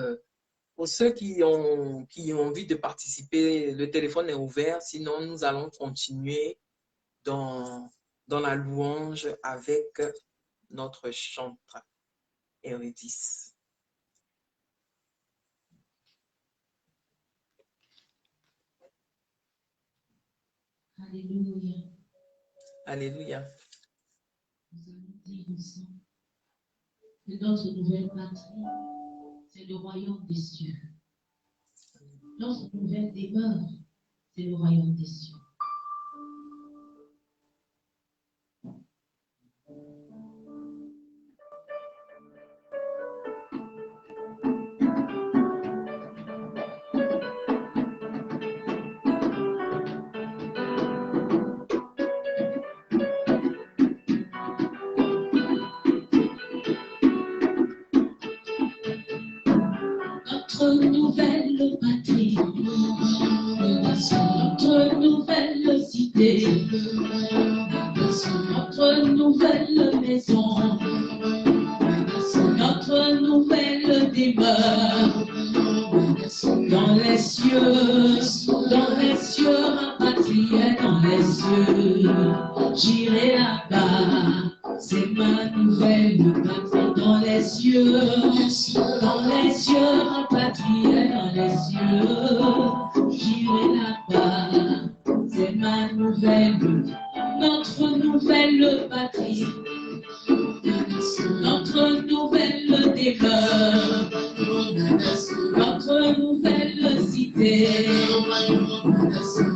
pour ceux qui ont envie de participer, le téléphone est ouvert. Sinon, nous allons continuer dans la louange avec notre chantre Eurydice. Alléluia. Alléluia. Nous allons dire ensemble que notre nouvelle patrie, c'est le royaume des cieux. Notre nouvelle demeure, c'est le royaume des cieux. Notre nouvelle patrie, notre nouvelle cité, notre nouvelle maison, notre nouvelle demeure, dans les cieux, rapatriés dans les cieux, j'irai là-bas, c'est ma nouvelle patrie, dans les cieux, rapatriés dans les cieux, j'irai là-bas, c'est ma nouvelle, notre nouvelle patrie, notre nouvelle demeure, notre nouvelle cité,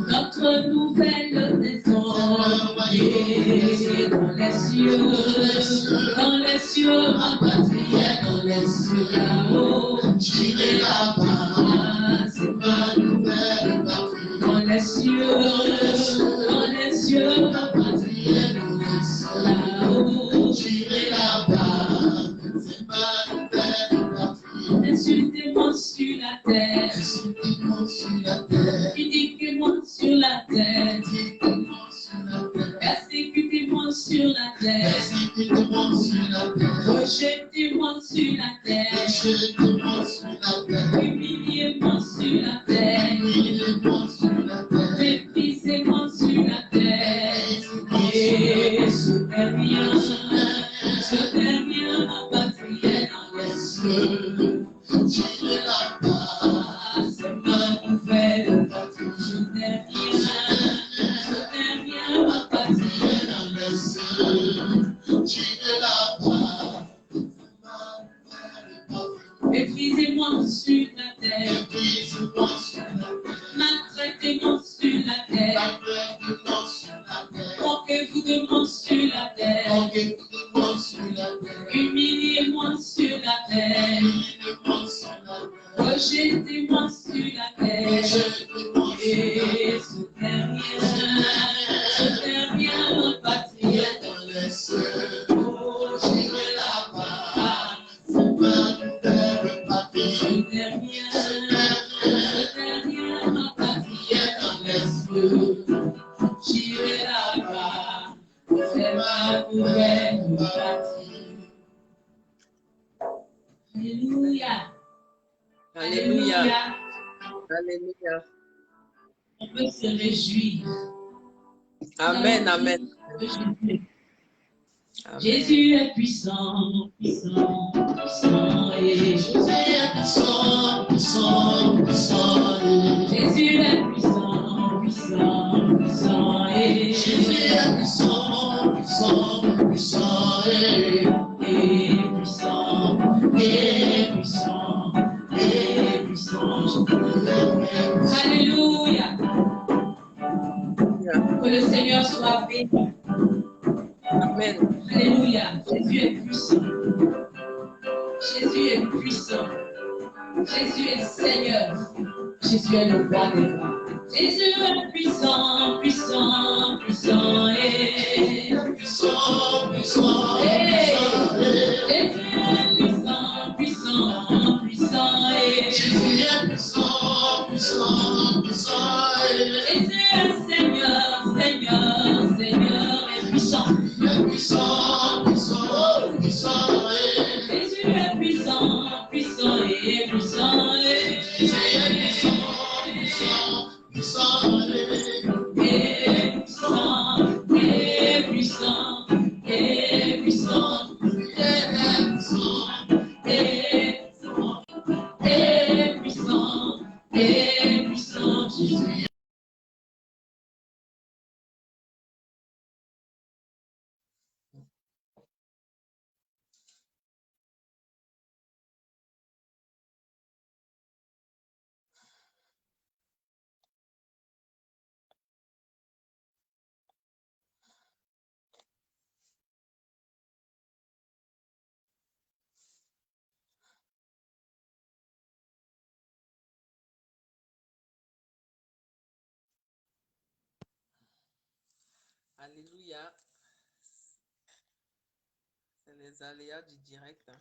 notre nouvelle maison, et dans les cieux, rapatriés dans les cieux, là-haut, j'irai là-bas, c'est ma nouvelle patrie, dans les cieux, rapatriés dans les cieux, là-haut, j'irai là-bas, c'est ma nouvelle patrie. Insultez-moi sur la terre, critiquez-moi sur la terre, persécutez-moi sur la terre, rejetez-moi sur la terre, humiliez-moi sur la terre, méprisez-moi sur la terre, et ce dernier rapatrié dans les cieux. J'irai là-bas, c'est ma nouvelle patrie. Je n'ai rien rapatrié dans les cieux. J'irai là-bas, c'est ma nouvelle patrie. Méprisez-moi sur la terre, maltraitez-moi sur la terre, moquez-vous de moi sur la terre, humiliez-moi sur la terre, rejetez-moi sur la terre, et ce dernier rapatrié dans les cieux. Oh, j'irai là-bas, c'est ma nouvelle patrie. Ce dernier rapatrié dans les cieux. J'irai là-bas, c'est ma nouvelle patrie. Alléluia. Alléluia. Alléluia. On peut se réjouir. Amen, amen. Amen. Jésus est puissant, puissant, puissant. Et Jésus est puissant, puissant, puissant. Jésus est puissant, puissant, puissant. Et Jésus est puissant, puissant, puissant. Et puissant, et puissant, et puissant. Alléluia. Que le Seigneur soit béni. Amen. Alléluia. Jésus est puissant. Jésus est puissant. Jésus est Seigneur. Jésus est le roi des rois. Jésus est puissant, puissant, puissant. Et puissant, puissant. Jésus est puissant, puissant, puissant. Et Jésus est puissant, puissant, puissant. Jésus est Seigneur, Seigneur, Seigneur est puissant. Puissant, puissant, puissant. Jésus est puissant, puissant et puissant. Jésus est puissant, puissant, puissant et puissant. Alléluia. C'est les aléas du direct. Hein.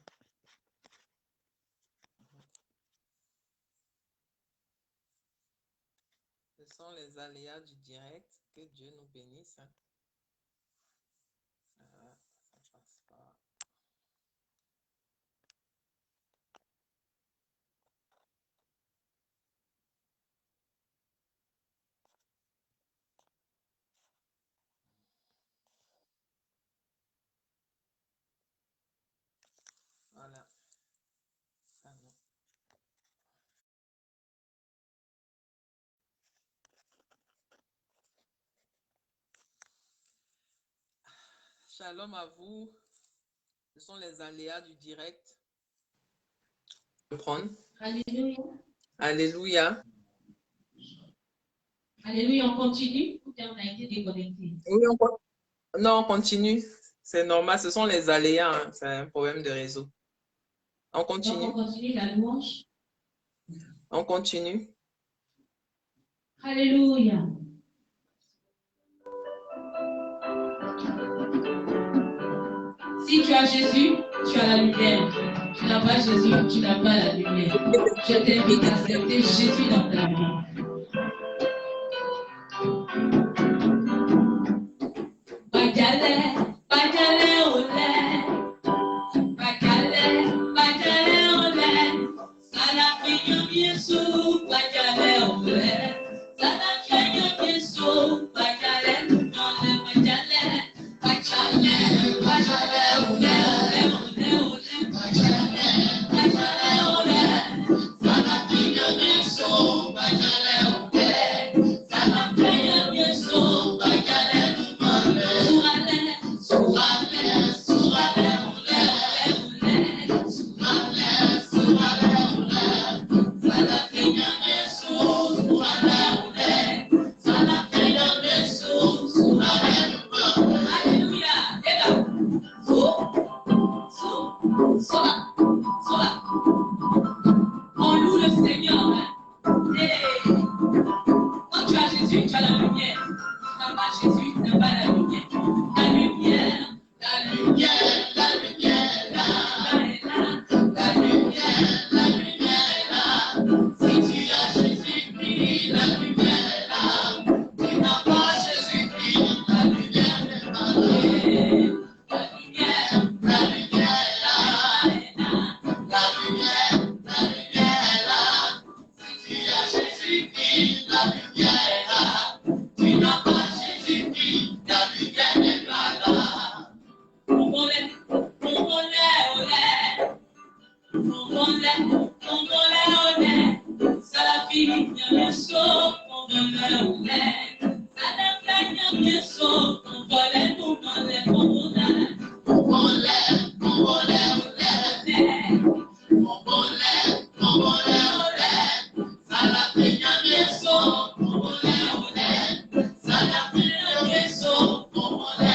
Ce sont les aléas du direct. Que Dieu nous bénisse. Hein. Ça passe pas. Voilà. Ça, non. Shalom à vous. Ce sont les aléas du direct. Prendre. Alléluia. Alléluia. Alléluia, on continue ou bien on a été déconnecté? Oui, non, on continue. C'est normal, ce sont les aléas. Hein. C'est un problème de réseau. On continue. Donc, on continue la louange. On continue. Alléluia. Si tu as Jésus, tu as la lumière. Tu n'as pas Jésus, tu n'as pas la lumière. Je t'invite à accepter Jésus dans ta vie. Bagale, olé. Bagale, olé. Salafinho Yesu, bagale, olé. Salafinho Yesu, bagale, olé. Bagale, olé. On loue le Seigneur. Quand tu as Jésus, tu as la lumière. Tu n'as pas Jésus, tu n'as pas la lumière. La lumière, la lumière, la lumière, la lumière est là. Si tu as Jésus-Christ, la lumière est là. Tu n'as pas Jésus-Christ, la lumière n'est pas là. La lumière est là. La lumière est là. Si tu as Jésus-Christ, la lumière est là. Tu n'as pas Jésus-Christ, la lumière n'est pas là. Olé, Salafi, Yesu, olé. Salafia, Yesu, olé,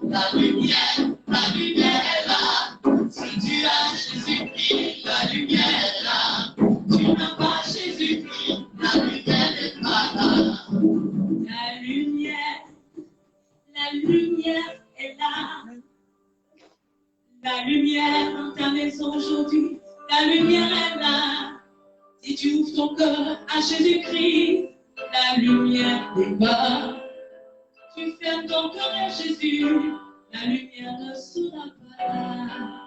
la lumière est là. Si tu as Jésus-Christ, la lumière est là. Tu n'as pas Jésus-Christ, la lumière n'est pas là. La lumière est là. La lumière dans ta maison aujourd'hui, la lumière est là. Si tu ouvres ton cœur à Jésus-Christ, la lumière démarre. Tu fermes ton cœur à Jésus, la lumière ne sera pas.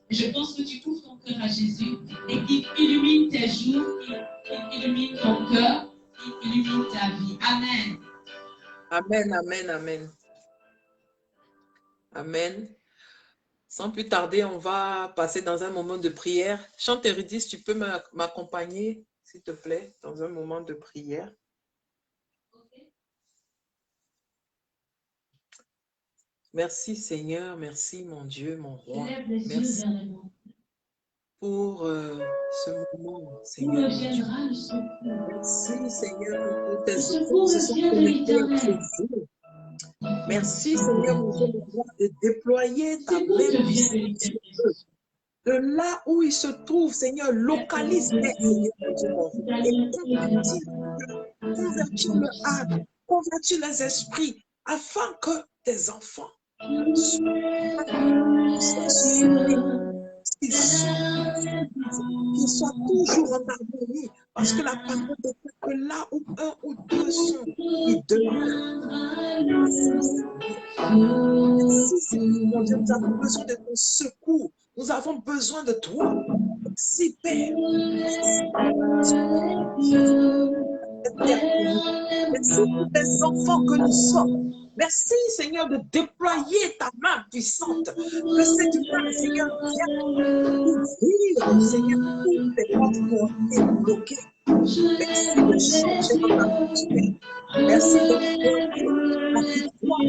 Je pense que tu ouvres ton cœur à Jésus et qu'il illumine tes jours, qu'il illumine ton cœur, qu'il illumine ta vie. Amen. Amen, amen, amen. Amen. Sans plus tarder, on va passer dans un moment de prière. Chante Eurydice, tu peux m'accompagner, s'il te plaît, dans un moment de prière. Merci Seigneur, merci mon Dieu, mon roi. Merci pour ce moment, Seigneur. Merci Seigneur pour tes secours qui sont connectés à ce jour. Merci Seigneur, mon Dieu, de déployer ta main puissante. de là où ils se trouvent, Seigneur, localise-les, Seigneur, et convertis leur âme, convertis les esprits, afin que tes enfants qu'ils soient toujours en harmonie, parce que la parole dit que là où un ou deux sont, ils demeurent. Merci, mon Dieu, nous avons besoin de ton secours, nous avons besoin de toi. Merci, Père. Merci pour tes enfants que nous sommes. Merci, Seigneur, de déployer ta main puissante. Que cette main, Seigneur, vienne ouvrir, Seigneur, toutes les portes qui ont été bloquées. Merci de changer notre atmosphère. Merci de la victoire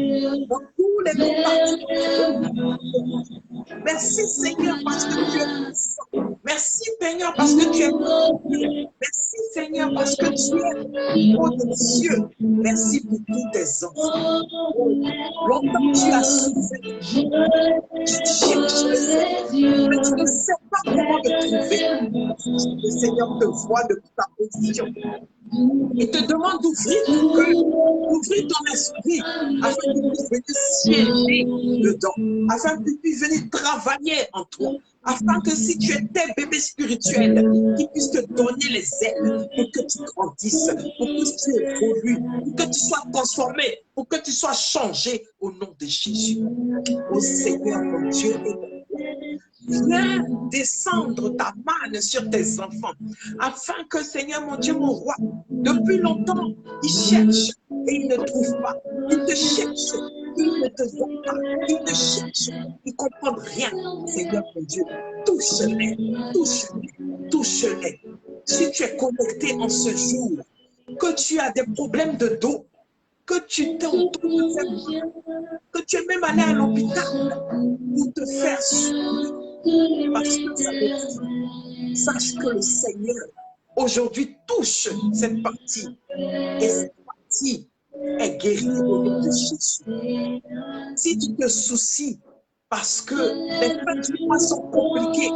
dans tous les compartiments. Merci, Seigneur, parce que tu es puissant. Merci, Seigneur, parce que tu es bon. Merci, Seigneur, parce que tu es haut des cieux. Merci pour tous tes enfants. Longtemps tu as souffert. Tu cherches le Seigneur, mais tu ne sais pas comment le trouver. Le Seigneur te voit depuis ta position. Il te demande d'ouvrir ton cœur, d'ouvrir ton esprit, afin que tu puisses venir siéger dedans, afin que tu puisses venir travailler en toi, afin que si tu étais bébé spirituel, qu'il puisse te donner les ailes pour que tu grandisses, pour que tu évolues, pour que tu sois transformé, pour que tu sois changé au nom de Jésus. Ô Seigneur, mon Dieu, viens descendre ta main sur tes enfants, afin que, Seigneur, mon Dieu, mon roi, depuis longtemps, ils cherchent et ils ne trouvent pas. Ils te cherchent, ils ne te voient pas. Ils te cherchent, ils ne comprennent rien. Seigneur, mon Dieu, touche-les, touche-les, touche-les. Si tu es connecté en ce jour, que tu as des problèmes de dos, que tu t'es que tu es même allé à l'hôpital pour te faire soigner. Parce que ça me dit, sache que le Seigneur aujourd'hui touche cette partie. Et cette partie est guérie au nom de Jésus. Si tu te soucies parce que les fins du mois sont compliquées,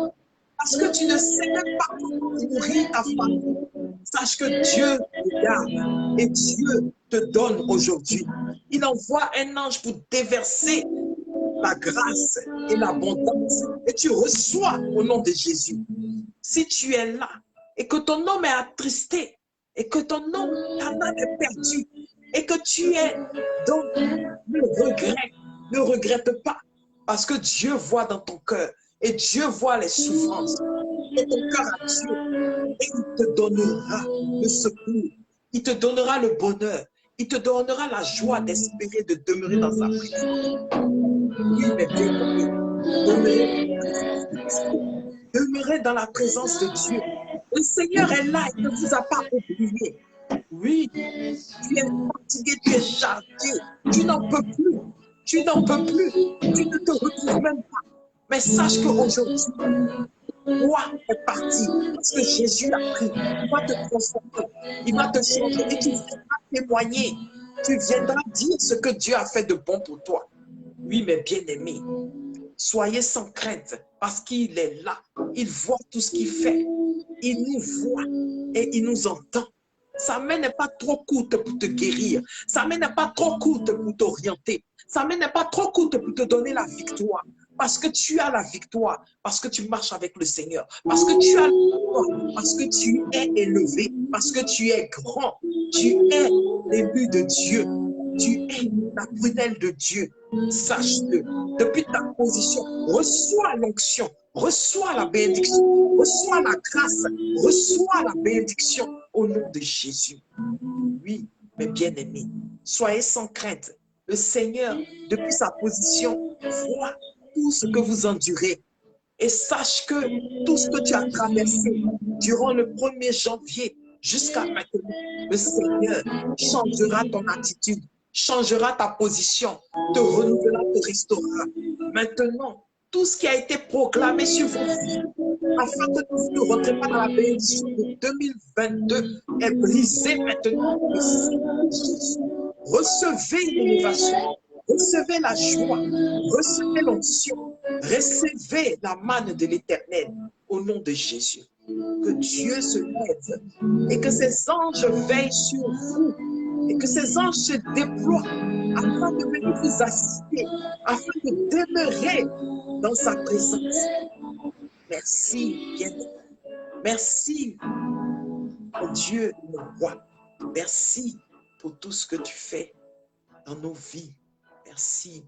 parce que tu ne sais même pas comment nourrir ta famille, sache que Dieu regarde et Dieu te donne aujourd'hui. Il envoie un ange pour déverser la grâce et l'abondance. Et tu reçois au nom de Jésus. Si tu es là et que ton homme est attristé et que ton homme, ta âme est perdue et que tu es dans le regret, ne regrette pas parce que Dieu voit dans ton cœur et Dieu voit les souffrances de ton cœur à Dieu et il te donnera le secours, il te donnera le bonheur, il te donnera la joie d'espérer de demeurer dans sa présence. Oui, mais demeurez dans la présence de Dieu. Le Seigneur est là, il ne vous a pas oublié. Oui, tu es fatigué, tu es chargé, tu n'en peux plus, tu n'en peux plus, tu ne te retrouves même pas. Mais sache qu'aujourd'hui, toi est parti, parce que Jésus a pris, il va te transformer, il va te changer et tu viendras témoigner, tu viendras dire ce que Dieu a fait de bon pour toi. Oui, mes bien-aimés, soyez sans crainte parce qu'il est là. Il voit tout ce qu'il fait. Il nous voit et il nous entend. Sa main n'est pas trop courte pour te guérir. Sa main n'est pas trop courte pour t'orienter. Sa main n'est pas trop courte pour te donner la victoire. Parce que tu as la victoire. Parce que tu marches avec le Seigneur. Parce que tu as la victoire. Parce que tu es élevé. Parce que tu es grand. Tu es l'élu de Dieu. Tu es la prunelle de Dieu. Sache-le. Depuis ta position, reçois l'onction, reçois la bénédiction, reçois la grâce, reçois la bénédiction au nom de Jésus. Oui, mes bien-aimés, soyez sans crainte. Le Seigneur, depuis sa position, voit tout ce que vous endurez. Et sache que tout ce que tu as traversé durant le 1er janvier jusqu'à maintenant, le Seigneur changera ton attitude, changera ta position, te renouvellera, te restaurera. Maintenant, tout ce qui a été proclamé sur vos vies, afin que vous ne rentrez pas dans la bénédiction de 2022, est brisé maintenant. Recevez l'élévation, recevez la joie, recevez l'onction, Recevez la manne de l'Éternel au nom de Jésus. Que Dieu se lève et que ses anges veillent sur vous et que ses anges se déploient afin de venir vous assister, afin de demeurer dans sa présence. Merci, bien-aimé. Merci, mon Dieu, mon roi. Merci pour tout ce que tu fais dans nos vies. Merci.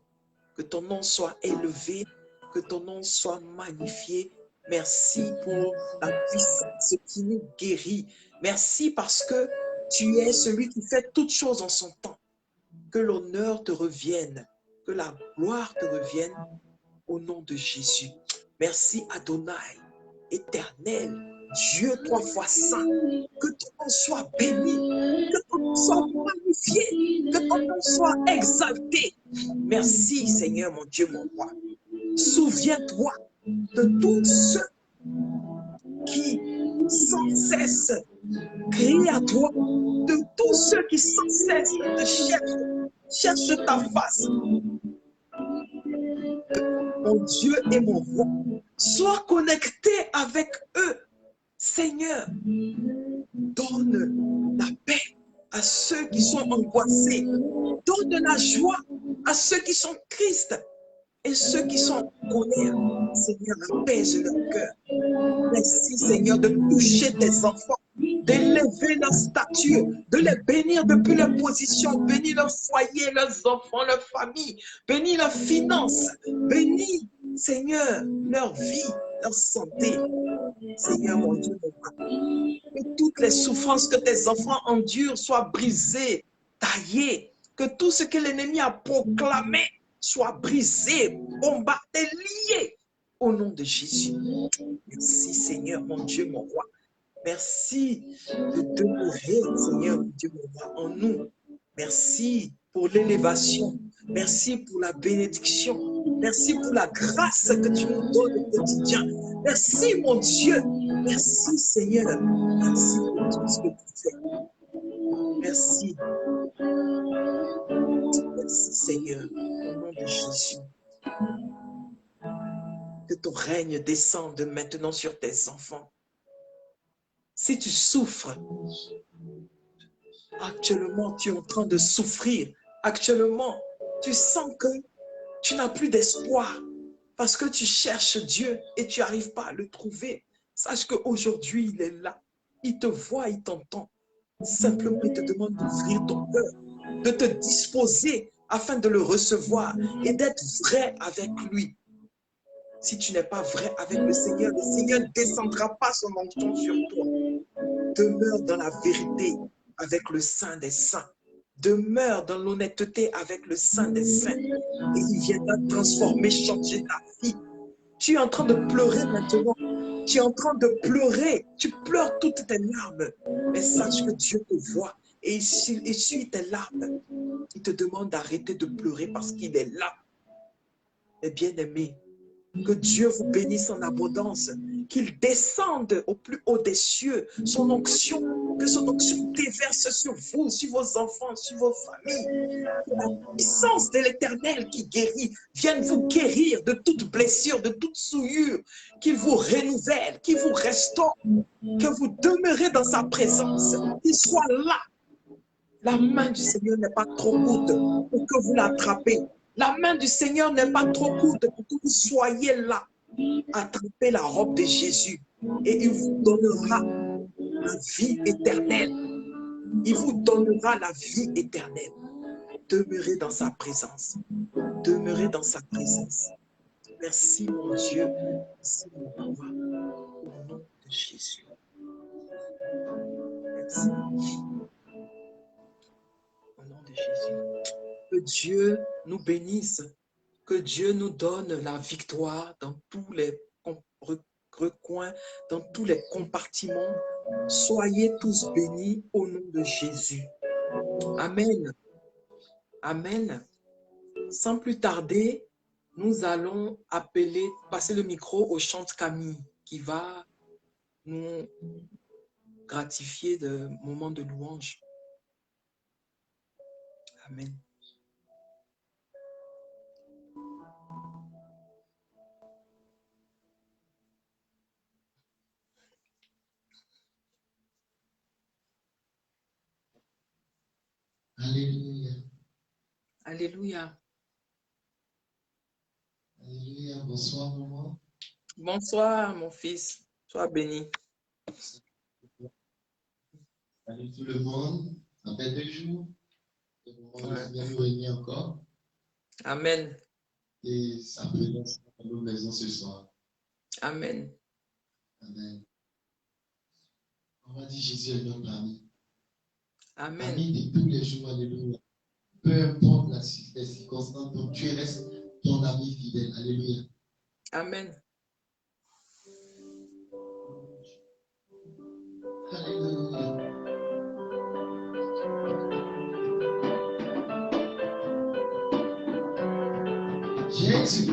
Que ton nom soit élevé, que ton nom soit magnifié. Merci pour la puissance qui nous guérit. Merci parce que tu es celui qui fait toutes choses en son temps. Que l'honneur te revienne, que la gloire te revienne au nom de Jésus. Merci Adonai, éternel, Dieu 3 fois saint. Que ton nom soit béni, que ton nom soit magnifié, que ton nom soit exalté. Merci Seigneur, mon Dieu, mon roi. Souviens-toi de tous ceux qui sans cesse crient à toi, de tous ceux qui sans cesse te cherchent ta face. Mon Dieu et mon roi, sois connecté avec eux. Seigneur, donne la paix à ceux qui sont angoissés. Donne la joie à ceux qui sont tristes. Et ceux qui sont en colère, Seigneur, apaise leur cœur. Merci, Seigneur, de toucher tes enfants, d'élever leur statut, de les bénir depuis leur position, bénir leur foyer, leurs enfants, leur famille, bénir leurs finances, bénis, Seigneur, leur vie, leur santé. Seigneur, mon Dieu, mon Père, que toutes les souffrances que tes enfants endurent soient brisées, taillées, que tout ce que l'ennemi a proclamé soit brisé, bombardé, lié au nom de Jésus. Merci Seigneur, mon Dieu, mon roi. Merci de demeurer, Seigneur, mon Dieu, mon roi, en nous. Merci pour l'élévation. Merci pour la bénédiction. Merci pour la grâce que tu nous donnes au quotidien. Merci, mon Dieu. Merci, Seigneur. Merci pour tout ce que tu fais. Merci. Merci, Seigneur, au nom de Jésus. Que ton règne descende maintenant sur tes enfants. Si tu souffres, actuellement tu es en train de souffrir, actuellement tu sens que tu n'as plus d'espoir parce que tu cherches Dieu et tu n'arrives pas à le trouver, sache qu'aujourd'hui il est là, il te voit, il t'entend. Simplement il te demande d'ouvrir ton cœur, de te disposer afin de le recevoir et d'être vrai avec lui. Si tu n'es pas vrai avec le Seigneur ne descendra pas son onction sur toi. Demeure dans la vérité avec le Saint des Saints. Demeure dans l'honnêteté avec le Saint des Saints. Et il viendra transformer, changer ta vie. Tu es en train de pleurer maintenant. Tu es en train de pleurer. Tu pleures toutes tes larmes. Mais sache que Dieu te voit et il essuie tes larmes. Il te demande d'arrêter de pleurer parce qu'il est là. Et bien-aimé, que Dieu vous bénisse en abondance, qu'il descende au plus haut des cieux, son onction, que son onction déverse sur vous, sur vos enfants, sur vos familles. Que la puissance de l'Éternel qui guérit vienne vous guérir de toute blessure, de toute souillure, qu'il vous renouvelle, qu'il vous restaure, que vous demeurez dans sa présence, qu'il soit là. La main du Seigneur n'est pas trop courte pour que vous l'attrapez. La main du Seigneur n'est pas trop courte pour que vous soyez là. Attrapez la robe de Jésus et il vous donnera la vie éternelle. Il vous donnera la vie éternelle. Demeurez dans sa présence. Demeurez dans sa présence. Merci mon Dieu. Merci mon roi. Au nom de Jésus. Merci. Au nom de Jésus. Que Dieu nous bénisse. Que Dieu nous donne la victoire dans tous les recoins, dans tous les compartiments. Soyez tous bénis au nom de Jésus. Amen. Amen. Sans plus tarder, nous allons passer le micro au chante Camille qui va nous gratifier de moments de louange. Amen. Alléluia. Alléluia. Alléluia. Bonsoir, maman. Bonsoir, mon fils. Sois béni. Salut tout le monde. Ça fait 2 jours. On Ouais. vient nous réunir encore. Amen. Et sa présence dans nos maisons ce soir. Amen. Amen. On va dire Jésus est notre ami. Amen. Ami de tous les jours. Alléluia. Peu importe les circonstances, donc tu restes ton ami fidèle. Alléluia. Amen. Alléluia. Jésus.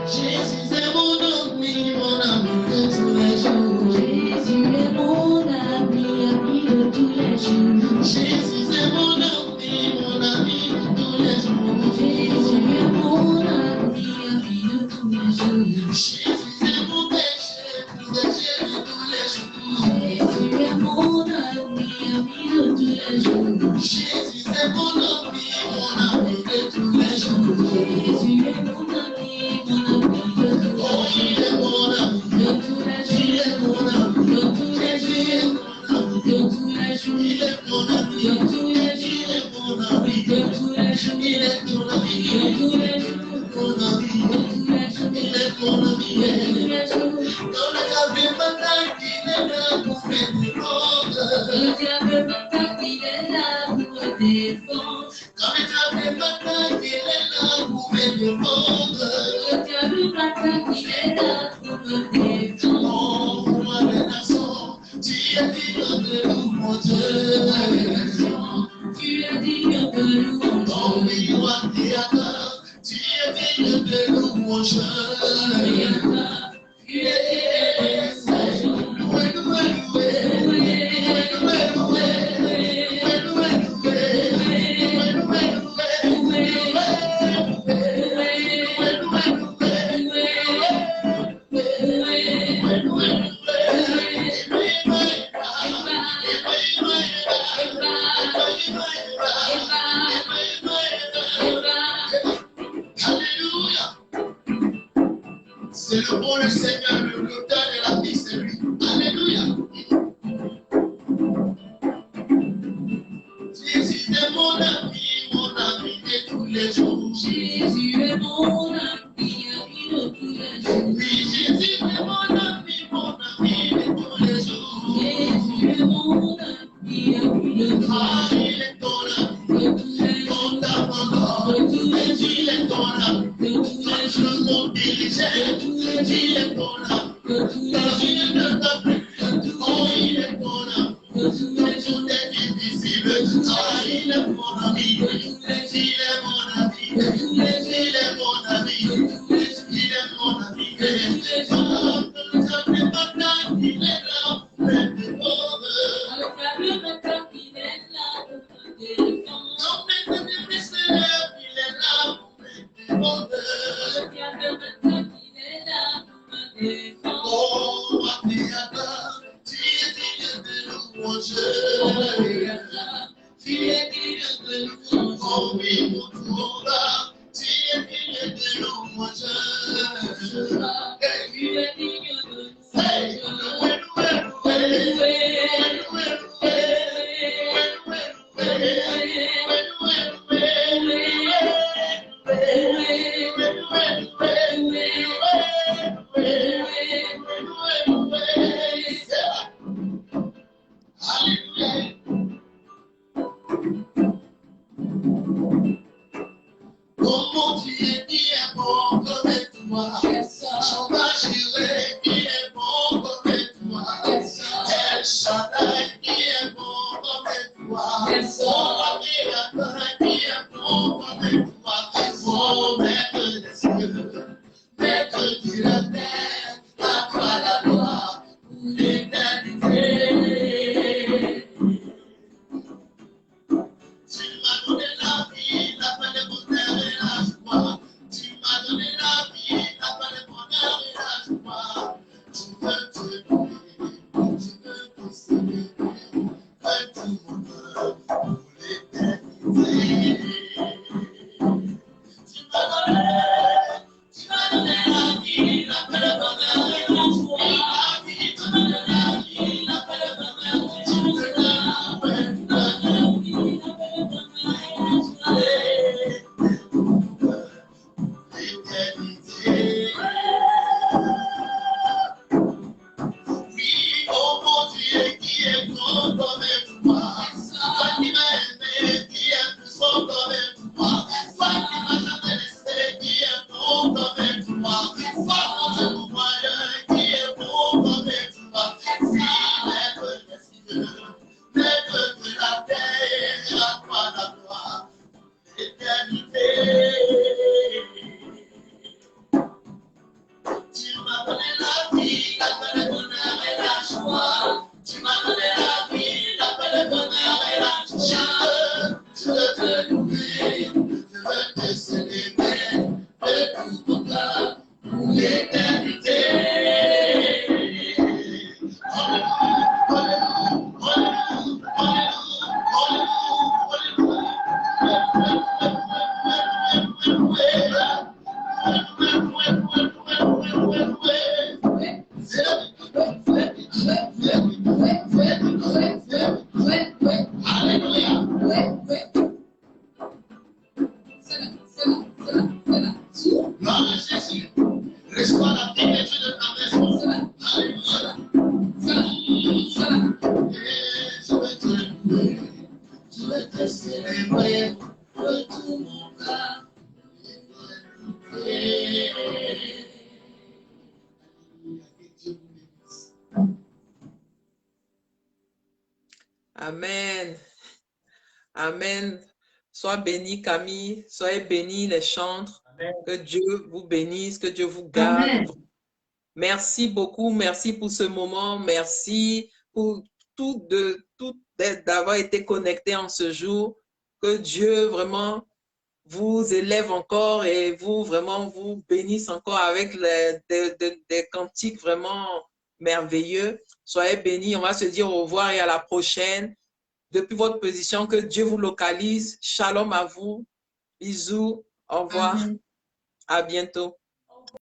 Jésus est mon ami, mon ami de tous les jours. Jésus est mon ami de tous les jours. Jésus est mon ami de tous les jours. Jésus est mon ami de tous les jours. Jésus est mon péché de tous les jours. Jésus est mon ami de tous les jours. Jésus est mon ami de tous les jours. Jésus est mon ami de tous les jours. Oh, il est mon ami De tous les jours. il est mon ami De tous les jours. De tous les jours. il est mon ami De tous les il jours. est mon ami De tous les jours. il est mon ami De tous les jours. mon ami De tous les jours. il est mon ami De tous les jours. dans le cas de bataille il est là pour me défendre. Le diable m'attaque, il est là pour me défendre. Dans le cas de bataille il est là pour me défendre. Le diable m'attaque, il est là pour me défendre. Oh, roi des nations, tu es digne de louange. Tu es digne de louange. Oh, oui, roi créateur, tu es digne de louange. Tu es digne de louange. Loué, loué, loué. Loué, loué, loué. Loué, loué, loué. Loué, Alléluia. C'est le bon le Seigneur, l'auteur de la vie, c'est lui. Alléluia. Jésus est mon ami de tous les jours. Jésus est mon ami de tous les jours. Oui, Jésus est mon ami de tous les jours. Jésus est mon ami de tous les jours. Ah, il est ton ami, De tous les jours. ton abandon. De tous les jours. Il est ton ami, De tous les jours. tout mon dirigé. Il est ton ami, De tous les dans jours. une de ta pluie. Oh, il est ton ami. De tous Quand les jours. tout est difficile, ah, il est mon ami. Il est mon ami. Il est mon ami. Il est mon ami. Quand les batailles, il est là pour me défendre. Le diable m'attaque, il est là pour me défendre. Quand mes ennemis se lèvent, il est là pour me défendre. Le diable m'attaque, il est là pour me défendre. Oh, roi créateur, tu es digne de louange. Tu es digne de louange. Oh oui, mon tour, tu es digne de louange. Tu es digne de Hey, louange. loué, loué, Alléluia. Comment tu es qui est bon comme toi? J'en vais jurer qui est bon comme toi. El Shaddai qui est bon comme toi. Oh, Créateur qui est bon comme toi. Oh, Maître des cieux, Maître de la terre, à toi la gloire pour l'éternité. Tu m'as donné la vie, la paix, le bonheur et la joie. Tu m'as donné la vie, la paix, le bonheur et la joie. Tu veux te louer, tu veux te sauver. veux te célébrer de tout mon cœur. Amen. Amen. Sois béni, Camille. Soyez bénis, les chantres. Amen. Que Dieu vous bénisse, que Dieu vous garde. Amen. Merci beaucoup. Merci pour ce moment. Merci pour tout d'avoir été connecté en ce jour. Que Dieu vraiment vous élève encore et vous vraiment vous bénisse encore avec des cantiques vraiment merveilleux. Soyez bénis. On va se dire au revoir et à la prochaine. Depuis votre position, que Dieu vous localise. Shalom à vous. Bisous. Au revoir. Amen. À bientôt.